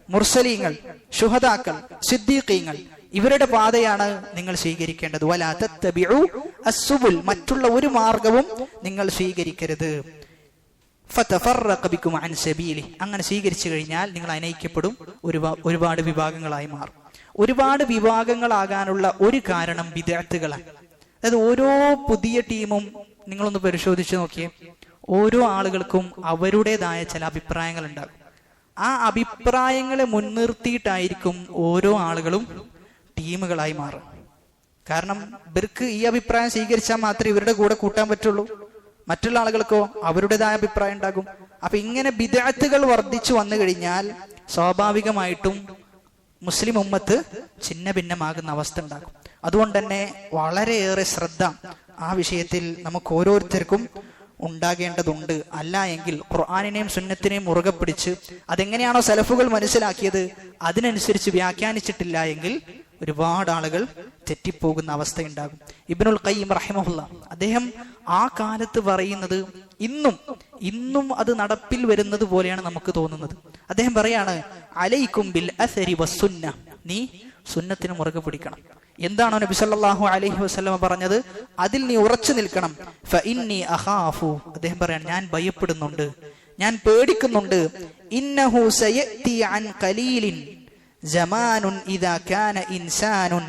മുർസലീങ്ങൾ, ശുഹദാക്കൾ, സിദ്ദീഖീങ്ങൾ. ഇവരുടെ പാതയാണ് നിങ്ങൾ സ്വീകരിക്കേണ്ടത്. വലാ തത്തബിഉ അസ്സുബുൽ, മറ്റുള്ള ഒരു മാർഗവും നിങ്ങൾ സ്വീകരിക്കരുത്. ഫതഫറഖ ബികും അൻ സബീലി, അങ്ങനെ സ്വീകരിച്ചു കഴിഞ്ഞാൽ നിങ്ങൾ അനൈക്യപ്പെടും, ഒരുപാട് വിഭാഗങ്ങളായി മാറും. ഒരുപാട് വിഭാഗങ്ങളാകാനുള്ള ഒരു കാരണം ബിദ്അത്തുകളാണ്. അതായത് ഓരോ പുതിയ ടീമും നിങ്ങളൊന്ന് പരിശോധിച്ച് നോക്കിയേ, ഓരോ ആളുകൾക്കും അവരുടേതായ ചില അഭിപ്രായങ്ങൾ ഉണ്ടാകും. ആ അഭിപ്രായങ്ങളെ മുൻനിർത്തിയിട്ടായിരിക്കും ഓരോ ആളുകളും ടീമുകളായി മാറും. കാരണം ഇവർക്ക് ഈ അഭിപ്രായം സ്വീകരിച്ചാൽ മാത്രമേ ഇവരുടെ കൂടെ കൂട്ടാൻ പറ്റുള്ളൂ. മറ്റുള്ള ആളുകൾക്കോ അവരുടേതായ അഭിപ്രായം ഉണ്ടാകും. അപ്പൊ ഇങ്ങനെ ബിദ്അത്തുകൾ വർദ്ധിച്ചു വന്നു കഴിഞ്ഞാൽ സ്വാഭാവികമായിട്ടും മുസ്ലിം ഉമ്മത്ത് ഛിന്ന ഭിന്നമാകുന്ന അവസ്ഥ ഉണ്ടാകും. അതുകൊണ്ട് തന്നെ വളരെയേറെ ശ്രദ്ധ ആ വിഷയത്തിൽ നമുക്ക് ഓരോരുത്തർക്കും ഉണ്ടാകേണ്ടതുണ്ട്. അല്ല എങ്കിൽ ഖുർആനിനെയും സുന്നത്തിനെയും മുറുകെ പിടിച്ച് അതെങ്ങനെയാണോ സലഫുകൾ മനസ്സിലാക്കിയത് അതിനനുസരിച്ച് വ്യാഖ്യാനിച്ചിട്ടില്ല എങ്കിൽ ഒരുപാട് ആളുകൾ തെറ്റിപ്പോകുന്ന അവസ്ഥയുണ്ടാകും. ഇബ്നുൽ ഖയ്യിം റഹിമഹുല്ല അദ്ദേഹം ആ കാലത്ത് പറയുന്നത് ഇന്നും അത് നടപ്പിൽ വരുന്നത് പോലെയാണ് നമുക്ക് തോന്നുന്നത്. അദ്ദേഹം പറയാണ്, അലൈക്കും ബിൽ അസരി വസ്സുന്ന, നീ സുന്നത്തിന് മുറുകെ പിടിക്കണം. എന്താണോ നബി സല്ലല്ലാഹു അലൈഹി വസല്ലം പറഞ്ഞത് അതിൽ നീ ഉറച്ചു നിൽക്കണം. ഫഇന്നി അഖാഫു, അദ്ദേഹം പറയാണ്, ഞാൻ ഭയപ്പെടുന്നുണ്ട്, ഞാൻ പേടിക്കുന്നുണ്ട്. ഇന്നഹു സയഅതി അൻ ഖലീലിൻ സമാനുൻ ഇദാ കാന ഇൻസാനുൻ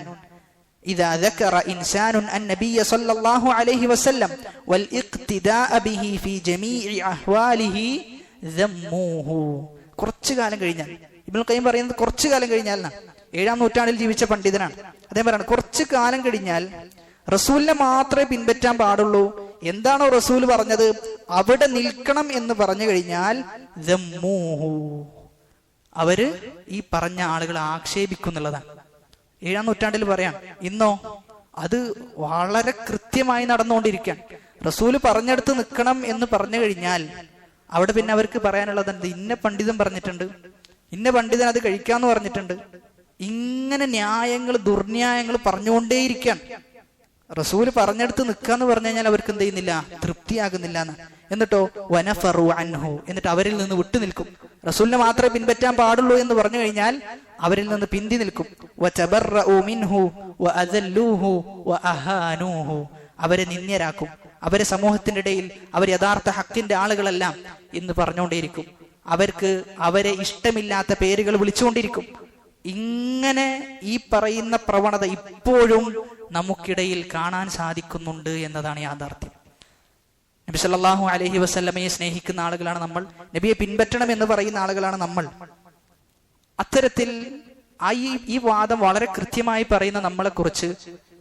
ഇദാ ദക്കറ ഇൻസാനുൻ അന്നബിയ സല്ലല്ലാഹു അലൈഹി വസല്ലം വൽ ഇഖ്തിദാഅ ബിഹി ഫീ ജമീഇ അഹ്വാലിഹി ദമ്മുഹു. കുറച്ചു കാലം കഴിഞ്ഞാൽ, ഇബ്നുൽ ഖയ്യിം പറയുന്നത് കുറച്ചു കാലം കഴിഞ്ഞാൽ, 7-ാം നൂറ്റാണ്ടിൽ ജീവിച്ച പണ്ഡിതനാണ് അദ്ദേഹം പറയുന്നത്, കുറച്ചു കാലം കഴിഞ്ഞാൽ റസൂലിനെ മാത്രമേ പിൻപറ്റാൻ പാടുള്ളൂ. എന്താണോ റസൂൽ പറഞ്ഞത് അവിടെ നിൽക്കണം എന്ന് പറഞ്ഞു കഴിഞ്ഞാൽ ദമ്മുഹു, അവര് ഈ പറഞ്ഞ ആളുകളെ ആക്ഷേപിക്കുന്നുള്ളതാണ്. 7-ാം നൂറ്റാണ്ടിൽ പറയാം. ഇന്നോ അത് വളരെ കൃത്യമായി നടന്നുകൊണ്ടിരിക്കുകയാണ്. റസൂല് പറഞ്ഞെടുത്ത് നിൽക്കണം എന്ന് പറഞ്ഞു കഴിഞ്ഞാൽ അവിടെ പിന്നെ അവർക്ക് പറയാനുള്ളത് എന്ത്? ഇന്ന പണ്ഡിതൻ പറഞ്ഞിട്ടുണ്ട്, ഇന്ന പണ്ഡിതൻ അത് കഴിക്കാന്ന് പറഞ്ഞിട്ടുണ്ട്. ഇങ്ങനെ ന്യായങ്ങൾ, ദുർന്യായങ്ങൾ പറഞ്ഞുകൊണ്ടേയിരിക്കുകയാണ്. റസൂല് പറഞ്ഞെടുത്ത് നിൽക്കാന്ന് പറഞ്ഞു കഴിഞ്ഞാൽ അവർക്ക് എന്ത് ചെയ്യുന്നില്ല? തൃപ്തിയാകുന്നില്ല എന്ന്. എന്നിട്ടോ വനഫറു അൻഹു, എന്നിട്ട് അവരിൽ നിന്ന് വിട്ടു നിൽക്കും. റസൂലിനെ മാത്രമേ പിൻപറ്റാൻ പാടുള്ളൂ എന്ന് പറഞ്ഞു കഴിഞ്ഞാൽ അവരിൽ നിന്ന് പിന്തി നിൽക്കും. വതബറഉ മിൻഹു വഅദല്ലൂഹു വഅഹാനൂഹു, അവരെ നിന്ദ്യരാക്കും, അവരെ സമൂഹത്തിന്റെ ഇടയിൽ അവർ യഥാർത്ഥ ഹക്കിന്റെ ആളുകളല്ല എന്ന് പറഞ്ഞുകൊണ്ടേയിരിക്കും. അവരെ ഇഷ്ടമില്ലാത്ത പേരുകൾ വിളിച്ചുകൊണ്ടിരിക്കും. ഇങ്ങനെ ഈ പറയുന്ന പ്രവണത ഇപ്പോഴും നമുക്കിടയിൽ കാണാൻ സാധിക്കുന്നുണ്ട് എന്നതാണ് യാഥാർത്ഥ്യം. നബി സല്ലല്ലാഹു അലൈഹി വസല്ലമയെ സ്നേഹിക്കുന്ന ആളുകളാണ് നമ്മൾ, നബിയെ പിൻപറ്റണം എന്ന് പറയുന്ന ആളുകളാണ് നമ്മൾ. അത്തരത്തിൽ ഈ വാദം വളരെ കൃത്യമായി പറയുന്ന നമ്മളെ കുറിച്ച്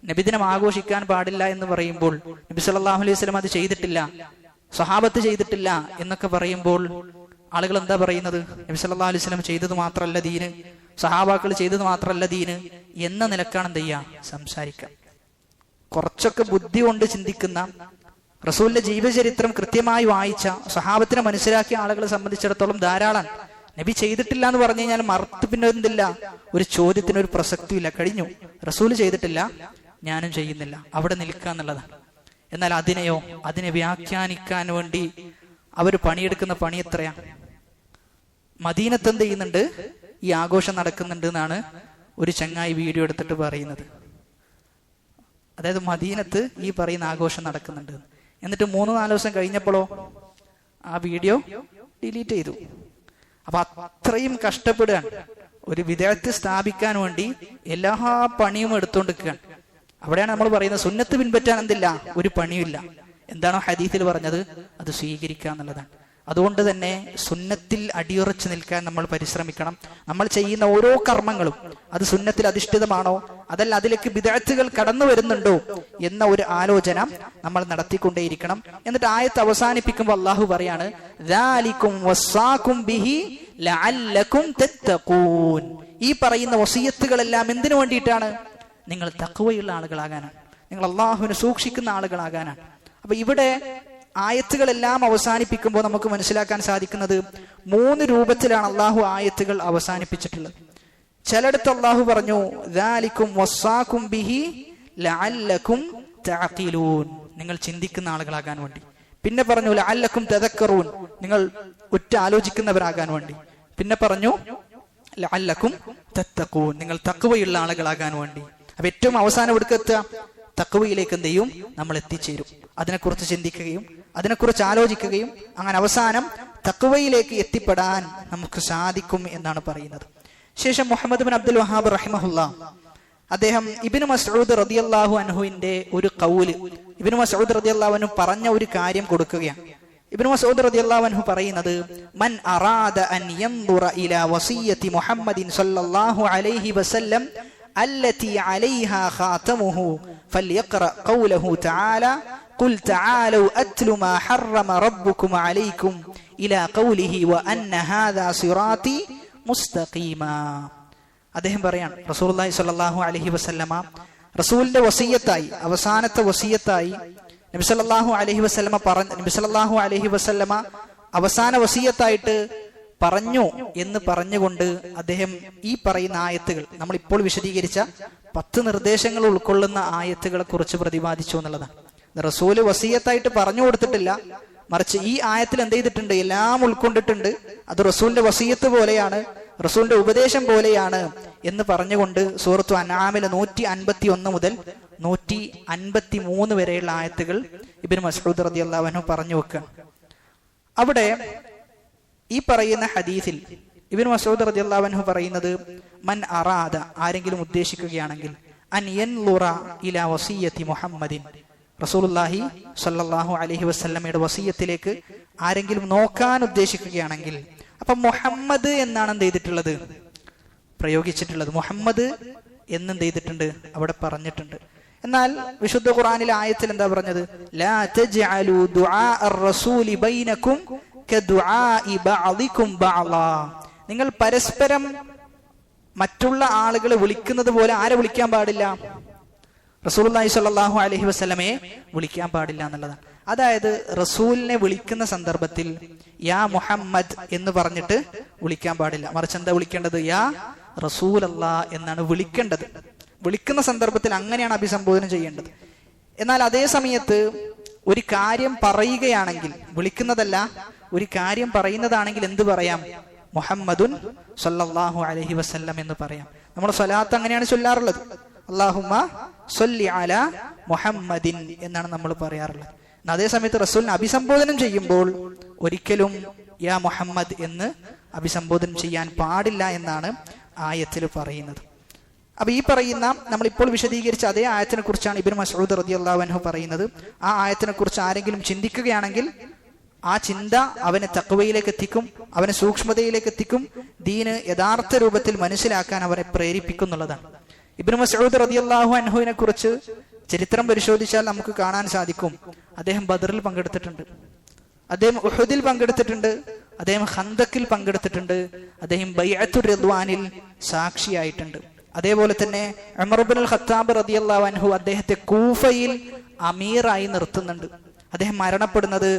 നബിദിനം ആഘോഷിക്കാൻ പാടില്ല എന്ന് പറയുമ്പോൾ, നബി സല്ലല്ലാഹു അലൈഹി വസല്ലം അത് ചെയ്തിട്ടില്ല, സ്വഹാബത്ത് ചെയ്തിട്ടില്ല എന്നൊക്കെ പറയുമ്പോൾ ആളുകൾ എന്താ പറയുന്നത്? നബി സല്ലല്ലാഹു അലൈഹി വസല്ലം ചെയ്തത് മാത്രമല്ല ദീന്, സഹാബാക്കൾ ചെയ്തത് മാത്രമല്ല ദീന് എന്ന നിലക്കാണ് എന്ത് ചെയ്യാ സംസാരിക്കാം. കുറച്ചൊക്കെ ബുദ്ധി കൊണ്ട് ചിന്തിക്കുന്ന, റസൂലിന്റെ ജീവചരിത്രം കൃത്യമായി വായിച്ച, സഹാബത്തിനെ മനസ്സിലാക്കിയ ആളുകളെ സംബന്ധിച്ചിടത്തോളം ധാരാളം. നബി ചെയ്തിട്ടില്ല എന്ന് പറഞ്ഞു കഴിഞ്ഞാൽ മറുത്ത് പിന്നെ എന്തില്ല, ഒരു ചോദ്യത്തിന് ഒരു പ്രസക്തിയില്ല. കഴിഞ്ഞു, റസൂല് ചെയ്തിട്ടില്ല, ഞാനും ചെയ്യുന്നില്ല, അവിടെ നിൽക്കുക എന്നുള്ളതാണ്. എന്നാൽ അതിനെ വ്യാഖ്യാനിക്കാൻ വേണ്ടി അവർ പണിയെടുക്കുന്ന പണി എത്രയാ? മദീനത്ത് എന്ത് ചെയ്യുന്നുണ്ട്? ഈ ആഘോഷം നടക്കുന്നുണ്ട് എന്നാണ് ഒരു ചങ്ങായി വീഡിയോ എടുത്തിട്ട് പറയുന്നത്. അതായത് മദീനത്ത് ഈ പറയുന്ന ആഘോഷം നടക്കുന്നുണ്ട്. എന്നിട്ട് 3-4 ദിവസം കഴിഞ്ഞപ്പോഴോ ആ വീഡിയോ ഡിലീറ്റ് ചെയ്തു. അപ്പൊ അത്രയും കഷ്ടപ്പെടുകയാണ്. ഒരു വിദഗ്ധ സ്ഥാപിക്കാൻ വേണ്ടി എല്ലാ പണിയും എടുത്തുകൊണ്ടിരിക്കുകയാണ്. അവിടെയാണ് നമ്മൾ പറയുന്നത് സുന്നത്ത് പിൻപറ്റാൻ എന്തില്ല, ഒരു പണിയില്ല. എന്താണോ ഹദീസിൽ പറഞ്ഞത് അത് സ്വീകരിക്കുക എന്നുള്ളതാണ്. അതുകൊണ്ട് തന്നെ സുന്നത്തിൽ അടിയുറച്ചു നിൽക്കാൻ നമ്മൾ പരിശ്രമിക്കണം. നമ്മൾ ചെയ്യുന്ന ഓരോ കർമ്മങ്ങളും അത് സുന്നത്തിൽ അധിഷ്ഠിതമാണോ, അതല്ല അതിലേക്ക് ബിദ്അത്തുകൾ കടന്നു വരുന്നുണ്ടോ എന്ന ഒരു ആലോചന നമ്മൾ നടത്തിക്കൊണ്ടേയിരിക്കണം. എന്നിട്ട് ആയത്ത് അവസാനിപ്പിക്കുമ്പോൾ അള്ളാഹു പറയാണ്, ദാലികും വസ്സാകും ബിഹി ലഅല്ലകും തത്തഖൂൻ. ഈ പറയുന്ന വസിയത്തുകളെല്ലാം എന്തിനു വേണ്ടിയിട്ടാണ്? നിങ്ങൾ തഖ്വയുള്ള ആളുകളാകാനാണ്, നിങ്ങൾ അള്ളാഹുവിനെ സൂക്ഷിക്കുന്ന ആളുകളാകാനാണ്. അപ്പൊ ഇവിടെ ആയത്തുകളെല്ലാം അവസാനിപ്പിക്കുമ്പോൾ നമുക്ക് മനസ്സിലാക്കാൻ സാധിക്കുന്നത് 3 രൂപത്തിലാണ് അള്ളാഹു ആയത്തുകൾ അവസാനിപ്പിച്ചിട്ടുള്ളത്. ചിലയിടത്ത് അള്ളാഹു പറഞ്ഞു ദാലികും വസ്സാകും ബിഹി ലഅല്ലകും തഅഖിലൂൻ, നിങ്ങൾ ചിന്തിക്കുന്ന ആളുകളാകാൻ വേണ്ടി. പിന്നെ പറഞ്ഞു ലഅല്ലകും തദക്കറൂൻ, നിങ്ങൾ ആലോചിക്കുന്നവരാകാൻ വേണ്ടി. പിന്നെ പറഞ്ഞു ലഅല്ലകും തത്തഖൂൻ, നിങ്ങൾ തഖ്വയുള്ള ആളുകളാകാൻ വേണ്ടി. അപ്പൊ ഏറ്റവും അവസാനം എവിടേക്കെത്തുക? തഖ്വയിലേക്ക് എന്ത് ചെയ്യും? നമ്മൾ എത്തിച്ചേരും. അതിനെക്കുറിച്ച് ചിന്തിക്കുകയും അതിനെക്കുറിച്ച് ആലോചിക്കുകയും അങ്ങനെ അവസാനം തഖ്വയിലേക്ക് എത്തിപ്പെടാൻ നമുക്ക് സാധിക്കും എന്നാണ് പറയുന്നത്. ശേഷം മുഹമ്മദ് ബിൻ അബ്ദുൽ വഹാബ് റഹിമഹുല്ലാ അദ്ദേഹം ഇബ്നു മസ്ഊദ് റളിയല്ലാഹു അൻഹുവിന്റെ ഒരു ഖൗല്, ഇബ്നു മസ്ഊദ് റളിയല്ലാഹു അൻഹു പറഞ്ഞ ഒരു കാര്യം കൊടുക്കുകയാണ്. ഇബ്നു മസ്ഊദ് റളിയല്ലാഹു അൻഹു പറയുന്നത്, മൻ അറാദ അൻ യൻദുറ ഇലാ വസിയ്യത്തി മുഹമ്മദിൻ സ്വല്ലല്ലാഹു അലൈഹി വസല്ലം അല്ലതി അലൈഹാ ഖാതമുഹു ഫൽയഖറ ഖൗലഹു തആല ഖുൽ തആലൂ അത്ലു മാ ഹറമ റബ്ബുകും അലൈക്കും ഇലാ ഖൗലിഹി വ അന്ന ഹാദാ സിറാത്തി മുസ്തഖീമാ. അദ്ദേഹം പറയാണ്, റസൂലുള്ളാഹി സ്വല്ലല്ലാഹു അലൈഹി വസല്ലമ റസൂലിന്റെ വസിയ്യത്തായി, അവസാനത്തെ വസിയ്യത്തായി നബി സല്ലല്ലാഹു അലൈഹി വസല്ലമ അവസാന വസിയ്യത്തായിട്ട് പറഞ്ഞു എന്ന് പറഞ്ഞുകൊണ്ട് അദ്ദേഹം ഈ പറയുന്ന ആയത്തുകൾ, നമ്മൾ ഇപ്പോൾ വിശദീകരിച്ച 10 നിർദ്ദേശങ്ങൾ ഉൾക്കൊള്ളുന്ന ആയത്തുകളെ കുറിച്ച് പ്രതിപാദിച്ചു എന്നുള്ളതാണ്. റസൂല് വസിയ്യത്തായിട്ട് പറഞ്ഞു കൊടുത്തിട്ടില്ല, മറിച്ച് ഈ ആയത്തിൽ എന്ത് ചെയ്തിട്ടുണ്ട്, എല്ലാം ഉൾക്കൊണ്ടിട്ടുണ്ട്. അത് റസൂലിന്റെ വസിയ്യത്ത് പോലെയാണ്, റസൂലിന്റെ ഉപദേശം പോലെയാണ് എന്ന് പറഞ്ഞുകൊണ്ട് സൂറത്തു അൻആമിലെ 151 മുതൽ 153 വരെയുള്ള ആയത്തുകൾ ഇബ്നു മസ്ഊദ് റളിയല്ലാഹു അൻഹു പറഞ്ഞു വെക്കുക. അവിടെ ഈ പറയുന്ന ഹദീസിൽ ഇബ്നു മസ്ഊദ് റളിയല്ലാഹു അൻഹു പറയുന്നത്, മൻ അറാദ, ആരെങ്കിലും ഉദ്ദേശിക്കുകയാണെങ്കിൽ, അൻ യൻളുറ ഇലാ വസിയ്യത്തി മുഹമ്മദിൻ, റസൂലുള്ളാഹി സ്വല്ലല്ലാഹു അലൈഹി വസല്ലമയുടെ വസിയ്യത്തിലേക്ക് ആരെങ്കിലും നോക്കാൻ ഉദ്ദേശിക്കുകയാണെങ്കിൽ, അപ്പൊ മുഹമ്മദ് എന്നാണ് എന്ത് ചെയ്തിട്ടുള്ളത്, പ്രയോഗിച്ചിട്ടുള്ളത്. മുഹമ്മദ് എന്നെന്ത് ചെയ്തിട്ടുണ്ട്, അവിടെ പറഞ്ഞിട്ടുണ്ട്. എന്നാൽ വിശുദ്ധ ഖുർആനിലെ ആയത്തിൽ എന്താ പറഞ്ഞത്, ലാ തജ്അലു ദുആ അർ-റസൂലി ബൈനകും കദുആഇ ബഅദികും ബഅളാ, നിങ്ങൾ പരസ്പരം മറ്റുള്ള ആളുകളെ വിളിക്കുന്നത് പോലെ ആരെ വിളിക്കാൻ പാടില്ല, റസൂലുള്ളാഹി സ്വല്ലല്ലാഹു അലൈഹി വസല്ലമയെ വിളിക്കാൻ പാടില്ല എന്നുള്ളതാണ്. അതായത് റസൂലിനെ വിളിക്കുന്ന സന്ദർഭത്തിൽ യാ മുഹമ്മദ് എന്ന് പറഞ്ഞിട്ട് വിളിക്കാൻ പാടില്ല, മറിച്ച് എന്താ വിളിക്കേണ്ടത്, യാ റസൂലല്ലാ എന്നാണ് വിളിക്കേണ്ടത്. വിളിക്കുന്ന സന്ദർഭത്തിൽ അങ്ങനെയാണ് അഭിസംബോധന ചെയ്യേണ്ടത്. എന്നാൽ അതേ സമയത്ത് ഒരു കാര്യം പറയുകയാണെങ്കിൽ, വിളിക്കുന്നതല്ല, ഒരു കാര്യം പറയുന്നതാണെങ്കിൽ എന്ത് പറയാം, മുഹമ്മദുൻ സ്വല്ലല്ലാഹു അലൈഹി വസല്ലം എന്ന് പറയാം. നമ്മുടെ സ്വലാത്ത് അങ്ങനെയാണ് ചൊല്ലാറുള്ളത്, അല്ലാഹുമ്മ സ്വല്ലി അലാ മുഹമ്മദിൻ എന്നാണ് നമ്മൾ പറയാറുള്ളത്. അതേ സമയത്ത് റസൂലിനെ അഭിസംബോധനം ചെയ്യുമ്പോൾ ഒരിക്കലും യാ മുഹമ്മദ് എന്ന് അഭിസംബോധനം ചെയ്യാൻ പാടില്ല എന്നാണ് ആയത്തിൽ പറയുന്നത്. അപ്പൊ ഈ പറയുന്ന നമ്മളിപ്പോൾ വിശദീകരിച്ച അതേ ആയത്തിനെ കുറിച്ചാണ് ഇബ്നു മസ്ഊദ് റളിയല്ലാഹു അൻഹു പറയുന്നത്. ആ ആയത്തിനെ കുറിച്ച് ആരെങ്കിലും ചിന്തിക്കുകയാണെങ്കിൽ ആ ചിന്ത അവനെ തഖ്വയിലേക്ക് എത്തിക്കും, അവനെ സൂക്ഷ്മതയിലേക്ക് എത്തിക്കും, ദീന് യഥാർത്ഥ രൂപത്തിൽ മനസ്സിലാക്കാൻ അവനെ പ്രേരിപ്പിക്കുന്നുള്ളതാണ്. ഇബ്നു മസ്ഊദ് റളിയല്ലാഹു അൻഹുവിനെ കുറിച്ച് ചരിത്രം പരിശോധിച്ചാൽ നമുക്ക് കാണാൻ സാധിക്കും, അദ്ദേഹം ബദറിൽ പങ്കെടുത്തിട്ടുണ്ട്, അദ്ദേഹം ഉഹുദിൽ പങ്കെടുത്തിട്ടുണ്ട്, അദ്ദേഹം ഖന്തക്കിൽ പങ്കെടുത്തിട്ടുണ്ട്, അദ്ദേഹം ബൈഅത്തുർ റിദ്വാനിൽ സാക്ഷിയായിട്ടുണ്ട്. അതേപോലെ തന്നെ ഉമർ ഇബ്നുൽ ഖത്താബ് റളിയല്ലാഹു അൻഹു അദ്ദേഹത്തെ കൂഫയിൽ അമീറായി നിർത്തുന്നുണ്ട്. അദ്ദേഹം മരണപ്പെടുന്നത്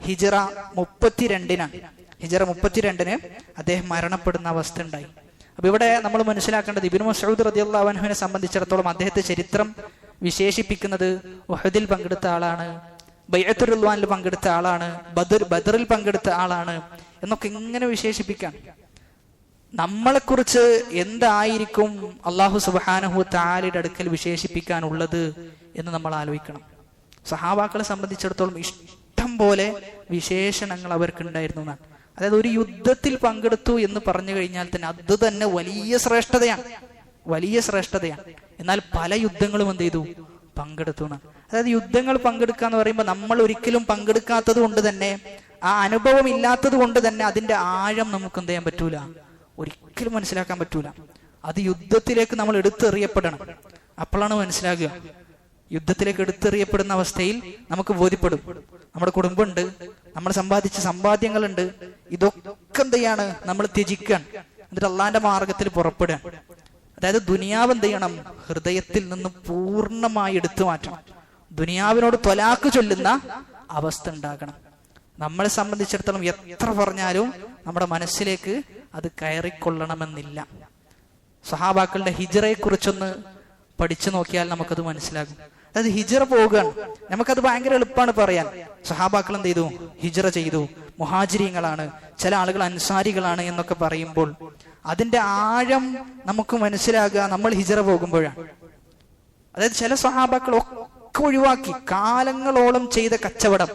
ഹിജ്റ 32-നാണ്. ഹിജ്റ 32-ന് അദ്ദേഹം മരണപ്പെടുന്ന അവസ്ഥ ഉണ്ടായി. അപ്പൊ ഇവിടെ നമ്മൾ മനസ്സിലാക്കേണ്ടത്, ഇബ്നു മസ്ഊദ് റളിയല്ലാഹു അൻഹുവിനെ സംബന്ധിച്ചിടത്തോളം അദ്ദേഹത്തെ ചരിത്രം വിശേഷിപ്പിക്കുന്നത് ഉഹുദിൽ പങ്കെടുത്ത ആളാണ്, ബൈഅത്തുർ റിദ്വാനിൽ പങ്കെടുത്ത ആളാണ്, ബദറിൽ പങ്കെടുത്ത ആളാണ് എന്നൊക്കെ ഇങ്ങനെ വിശേഷിപ്പിക്കാൻ. നമ്മളെക്കുറിച്ച് എന്തായിരിക്കും അല്ലാഹു സുബ്ഹാനഹു തആലയുടെ അടുക്കൽ വിശേഷിപ്പിക്കാനുള്ളത് എന്ന് നമ്മൾ ആലോചിക്കണം. സഹാബാക്കളെ സംബന്ധിച്ചിടത്തോളം ഇഷ്ടം പോലെ വിശേഷണങ്ങൾ അവർക്കുണ്ടായിരുന്നു എന്നാണ്. അതായത് ഒരു യുദ്ധത്തിൽ പങ്കെടുത്തു എന്ന് പറഞ്ഞു കഴിഞ്ഞാൽ തന്നെ അത് തന്നെ വലിയ ശ്രേഷ്ഠതയാണ്, വലിയ ശ്രേഷ്ഠതയാണ്. എന്നാൽ പല യുദ്ധങ്ങളും എന്ത് ചെയ്തു, പങ്കെടുത്തു എന്നാണ്. അതായത് യുദ്ധങ്ങൾ പങ്കെടുക്കുക എന്ന് പറയുമ്പോൾ നമ്മൾ ഒരിക്കലും പങ്കെടുക്കാത്തത് കൊണ്ട് തന്നെ, ആ അനുഭവം ഇല്ലാത്തത് കൊണ്ട് തന്നെ അതിന്റെ ആഴം നമുക്ക് എന്ത് ചെയ്യാൻ പറ്റൂല, ഒരിക്കലും മനസ്സിലാക്കാൻ പറ്റൂല. അത് യുദ്ധത്തിലേക്ക് നമ്മൾ എടുത്തെറിയപ്പെടണം, അപ്പോഴാണ് മനസ്സിലാകുക. യുദ്ധത്തിലേക്ക് എടുത്തെറിയപ്പെടുന്ന അവസ്ഥയിൽ നമുക്ക് ബോധ്യപ്പെടും, നമ്മുടെ കുടുംബമുണ്ട്, നമ്മൾ സമ്പാദിച്ച സമ്പാദ്യങ്ങളുണ്ട്, ഇതൊക്കെ എന്ത് ചെയ്യാണ്, നമ്മൾ ത്യജിക്കാൻ, എന്നിട്ട് അള്ളാന്റെ മാർഗത്തിൽ പുറപ്പെടാൻ. അതായത് ദുനിയാവ് എന്ത് ചെയ്യണം, ഹൃദയത്തിൽ നിന്ന് പൂർണ്ണമായി എടുത്തു മാറ്റണം. ദുനിയാവിനോട് ത്വലാക്ക് ചൊല്ലുന്ന അവസ്ഥ ഉണ്ടാകണം. നമ്മളെ സംബന്ധിച്ചിടത്തോളം എത്ര പറഞ്ഞാലും നമ്മുടെ മനസ്സിലേക്ക് അത് കയറിക്കൊള്ളണമെന്നില്ല. സഹാബാക്കളുടെ ഹിജ്റയെ കുറിച്ചൊന്ന് പഠിച്ചു നോക്കിയാൽ നമുക്കത് മനസ്സിലാകും. അതായത് ഹിജ്റ പോവുകയാണ്, നമുക്കത് ഭയങ്കര എളുപ്പമാണ് പറയാൻ. സഹാബാക്കൾ എന്ത് ചെയ്തു, ഹിജ്റ ചെയ്തു, മുഹാജിരീങ്ങളാണ്, ചില ആളുകൾ അൻസാരികളാണ് എന്നൊക്കെ പറയുമ്പോൾ അതിന്റെ ആഴം നമുക്ക് മനസ്സിലാകുക നമ്മൾ ഹിജ്റ പോകുമ്പോഴാണ്. അതായത് ചില സഹാബാക്കൾ ഒക്കെ ഒഴിവാക്കി, കാലങ്ങളോളം ചെയ്ത കച്ചവടം,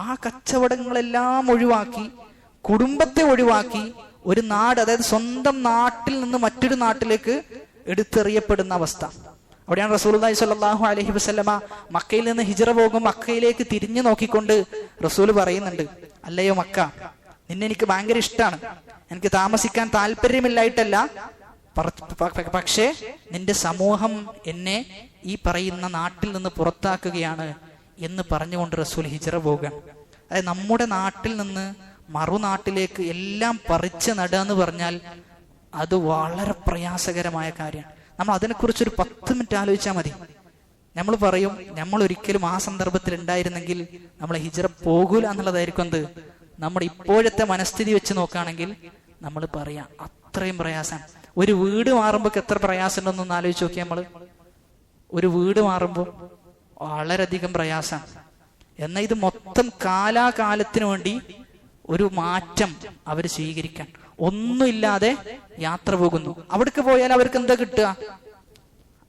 ആ കച്ചവടങ്ങളെല്ലാം ഒഴിവാക്കി, കുടുംബത്തെ ഒഴിവാക്കി, ഒരു നാട്, അതായത് സ്വന്തം നാട്ടിൽ നിന്ന് മറ്റൊരു നാട്ടിലേക്ക് എടുത്തെറിയപ്പെടുന്ന അവസ്ഥ. അവിടെയാണ് റസൂലുള്ളാഹി സ്വല്ലല്ലാഹു അലൈഹി വസല്ലമ മക്കയിൽ നിന്ന് ഹിജ്റ പോകും മക്കയിലേക്ക് തിരിഞ്ഞു നോക്കിക്കൊണ്ട് റസൂൽ പറയുന്നുണ്ട്, അല്ലയോ മക്ക, നിന്നെ എനിക്ക് ഭയങ്കര ഇഷ്ടമാണ്, എനിക്ക് താമസിക്കാൻ താല്പര്യമില്ലായിട്ടല്ല, പക്ഷേ നിന്റെ സമൂഹം എന്നെ ഈ പറയുന്ന നാട്ടിൽ നിന്ന് പുറത്താക്കുകയാണ് എന്ന് പറഞ്ഞുകൊണ്ട് റസൂൽ ഹിജ്റ പോകുകയാണ്. അതായത് നമ്മുടെ നാട്ടിൽ നിന്ന് മറുനാട്ടിലേക്ക് എല്ലാം പറിച്ച് നടുക എന്ന് പറഞ്ഞാൽ അത് വളരെ പ്രയാസകരമായ കാര്യമാണ്. നമ്മൾ അതിനെക്കുറിച്ചൊരു 10 മിനിറ്റ് ആലോചിച്ചാൽ മതി. നമ്മൾ പറയും, നമ്മൾ ഒരിക്കലും ആ സന്ദർഭത്തിൽ ഉണ്ടായിരുന്നെങ്കിൽ നമ്മൾ ഹിജ്റ പോകൂല എന്നുള്ളതായിരിക്കും എന്ത് നമ്മുടെ ഇപ്പോഴത്തെ മനസ്ഥിതി വെച്ച് നോക്കുകയാണെങ്കിൽ നമ്മൾ പറയാം അത്രയും പ്രയാസം. ഒരു വീട് മാറുമ്പോൾ എത്ര പ്രയാസം ഉണ്ടെന്നൊന്ന് ആലോചിച്ച് നോക്കിയാൽ നമ്മൾ. ഒരു വീട് മാറുമ്പോൾ വളരെയധികം പ്രയാസം. എന്നാൽ ഇത് മൊത്തം കാലാകാലത്തിന് വേണ്ടി ഒരു മാറ്റം അവർ സ്വീകരിക്കാൻ ഒന്നുമില്ലാതെ യാത്ര പോകുന്നു. അവിടേക്ക് പോയാൽ അവർക്ക് എന്താ കിട്ടുക?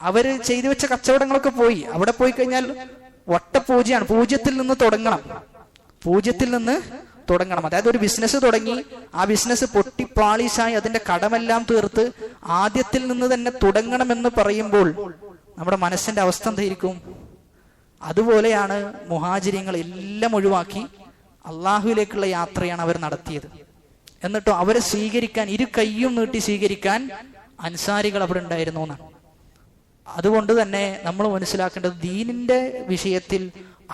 അവര് ചെയ്തു വെച്ച കച്ചവടങ്ങളൊക്കെ പോയി. അവിടെ പോയി കഴിഞ്ഞാൽ വട്ടപൂജ്യാണ്. പൂജ്യത്തിൽ നിന്ന് തുടങ്ങണം. അതായത് ഒരു ബിസിനസ് തുടങ്ങി, ആ ബിസിനസ് പൊട്ടിപ്പാളീസായി അതിന്റെ കടമെല്ലാം തീർത്ത് ആദ്യത്തിൽ നിന്ന് തന്നെ തുടങ്ങണമെന്ന് പറയുമ്പോൾ നമ്മുടെ മനസ്സിന്റെ അവസ്ഥ എന്തായിരിക്കും? അതുപോലെയാണ് മുഹാജിരിങ്ങൾ എല്ലാം ഒഴിവാക്കി അള്ളാഹുവിലേക്കുള്ള യാത്രയാണ് അവർ നടത്തിയത്. എന്നിട്ടോ അവരെ സ്വീകരിക്കാൻ, ഇരു കൈയും നീട്ടി സ്വീകരിക്കാൻ അൻസാരികൾ അവിടെ ഉണ്ടായിരുന്നു എന്നാണ്. അതുകൊണ്ട് തന്നെ നമ്മൾ മനസ്സിലാക്കേണ്ടത്, ദീനിന്റെ വിഷയത്തിൽ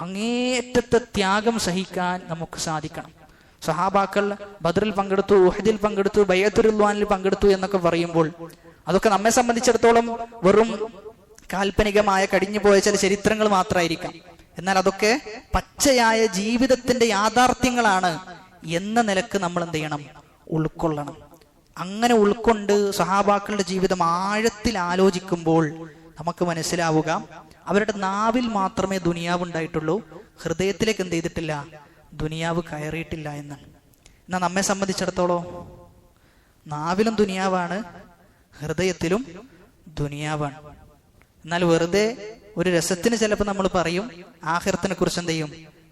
അങ്ങേയറ്റത്തെ ത്യാഗം സഹിക്കാൻ നമുക്ക് സാധിക്കണം. സഹാബാക്കൾ ബദ്റിൽ പങ്കെടുത്തു, ഉഹദിൽ പങ്കെടുത്തു, ബൈഅത്തുർ റിദ്വാനിൽ പങ്കെടുത്തു എന്നൊക്കെ പറയുമ്പോൾ അതൊക്കെ നമ്മെ സംബന്ധിച്ചിടത്തോളം വെറും കാൽപ്പനികമായ കടിഞ്ഞുപോയ ചില ചരിത്രങ്ങൾ മാത്രമായിരിക്കാം. എന്നാൽ അതൊക്കെ പച്ചയായ ജീവിതത്തിന്റെ യാഥാർത്ഥ്യങ്ങളാണ് എന്ന നിലക്ക് നമ്മൾ എന്ത് ചെയ്യണം? ഉൾക്കൊള്ളണം. അങ്ങനെ ഉൾക്കൊണ്ട് സഹാബാക്കളുടെ ജീവിതം ആഴത്തിൽ ആലോചിക്കുമ്പോൾ നമുക്ക് മനസ്സിലാവുക, അവരുടെ നാവിൽ മാത്രമേ ദുനിയാവ് ഉണ്ടായിട്ടുള്ളൂ, ഹൃദയത്തിലേക്ക് എന്ത് ചെയ്തിട്ടില്ല? ദുനിയാവ് കയറിയിട്ടില്ല എന്നാണ്. എന്നാൽ നമ്മെ സംബന്ധിച്ചിടത്തോളം നാവിലും ദുനിയാവാണ്, ഹൃദയത്തിലും ദുനിയാവാണ്. എന്നാൽ വെറുതെ ഒരു രസത്തിന് ചിലപ്പോൾ നമ്മൾ പറയും, ആഖിറത്തിനെ കുറിച്ച് എന്ത് ചെയ്യും?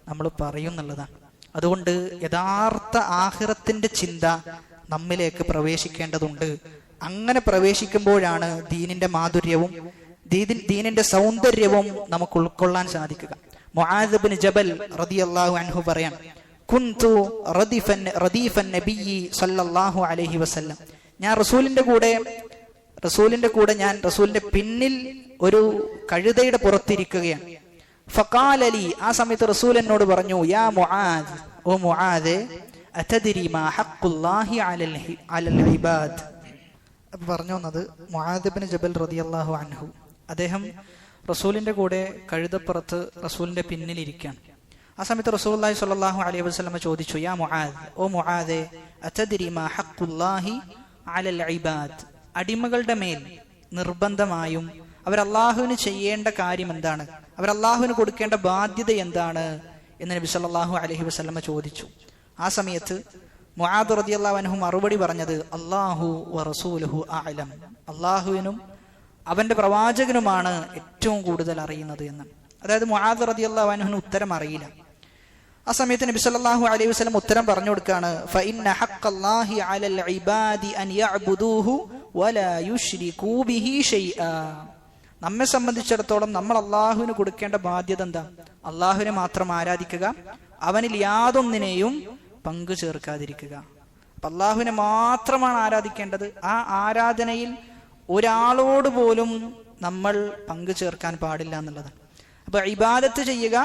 നമ്മൾ പറയും എന്നുള്ളതാണ്. അതുകൊണ്ട് യഥാർത്ഥ ആഖിറത്തിന്റെ ചിന്ത നമ്മിലേക്ക് പ്രവേശിക്കേണ്ടതുണ്ട്. അങ്ങനെ പ്രവേശിക്കുമ്പോഴാണ് ദീനിന്റെ മാധുര്യവും ദീനിന്റെ സൗന്ദര്യവും നമുക്ക് ഉൾക്കൊള്ളാൻ സാധിക്കുക. മുആദ് ഇബ്നു ജബൽ റളിയല്ലാഹു അൻഹു പറയാൻ, കുൻതു റദീഫൻ നബിയ്യി സല്ലല്ലാഹു അലൈഹി വസല്ലം, ഞാൻ റസൂലിന്റെ കൂടെ ഞാൻ റസൂലിന്റെ പിന്നിൽ ഒരു കഴുതയുടെ പുറത്തിരിക്കുകയാണ്. ഫഖാലലി, ആ സമയത്ത് റസൂൽ എന്നോട് പറഞ്ഞു, യാ മുആദ്, ഓ മുആദേ, അതദ്രി മാ ഹഖ്ഖുല്ലാഹി അലൽ ഇബാദ്. പറഞ്ഞു വന്നത് മുആദ് ഇബ്നു ജബൽ റളിയല്ലാഹു അൻഹു, അദ്ദേഹം റസൂലിന്റെ കൂടെ കഴുതപ്പുറത്ത് റസൂലിന്റെ പിന്നിൽ ഇരിക്കുകയാണ്. ആ സമയത്ത് റസൂലുള്ളാഹി സ്വല്ലല്ലാഹു അലൈഹി വസല്ലം ചോദിച്ചു, യാ മുആദ്, ഓ മുആദേ, അതദ്രി മാ ഹഖ്ഖുല്ലാഹി അലൽ ഇബാദ്, അടിമകളുടെ മേൽ നിർബന്ധമായും അവർ അള്ളാഹുവിന് ചെയ്യേണ്ട കാര്യം എന്താണ്, അവർ അള്ളാഹുവിന് കൊടുക്കേണ്ട ബാധ്യത എന്താണ് എന്ന് നബി സല്ലല്ലാഹു അലൈഹി വസല്ലം ചോദിച്ചു. ആ സമയത്ത് മുആദ് റളിയല്ലാഹു അൻഹു മറുപടി പറഞ്ഞത്, അല്ലാഹു വറസൂലുഹു അഅലം, അള്ളാഹുവിനും അവന്റെ പ്രവാചകനുമാണ് ഏറ്റവും കൂടുതൽ അറിയുന്നത് എന്ന്. അതായത് മുആദ് റളിയല്ലാഹു അൻഹുവിന് ഉത്തരം അറിയില്ല. ആ സമയത്ത് നബി സല്ലല്ലാഹു അലൈഹി വസല്ലം ഉത്തരം പറഞ്ഞു കൊടുക്കുകയാണ്, ഫഇന്ന ഹഖ്ഖല്ലാഹി അലൽ ഇബാദി അൻ യഅ്ബുദൂഹു വലാ യുശ്രികൂ ബിഹി ഷൈആ. നമ്മെ സംബന്ധിച്ചിടത്തോളം നമ്മൾ അള്ളാഹുവിന് കൊടുക്കേണ്ട ബാധ്യത എന്താ? അള്ളാഹുവിനെ മാത്രം ആരാധിക്കുക, അവനിൽ യാതൊന്നിനെയും പങ്കു ചേർക്കാതിരിക്കുക. അപ്പൊ അള്ളാഹുവിനെ മാത്രമാണ് ആരാധിക്കേണ്ടത്. ആ ആരാധനയിൽ ഒരാളോട് പോലും നമ്മൾ പങ്കു ചേർക്കാൻ പാടില്ല എന്നുള്ളതാണ്. അപ്പൊ ഇബാദത്ത് ചെയ്യുക,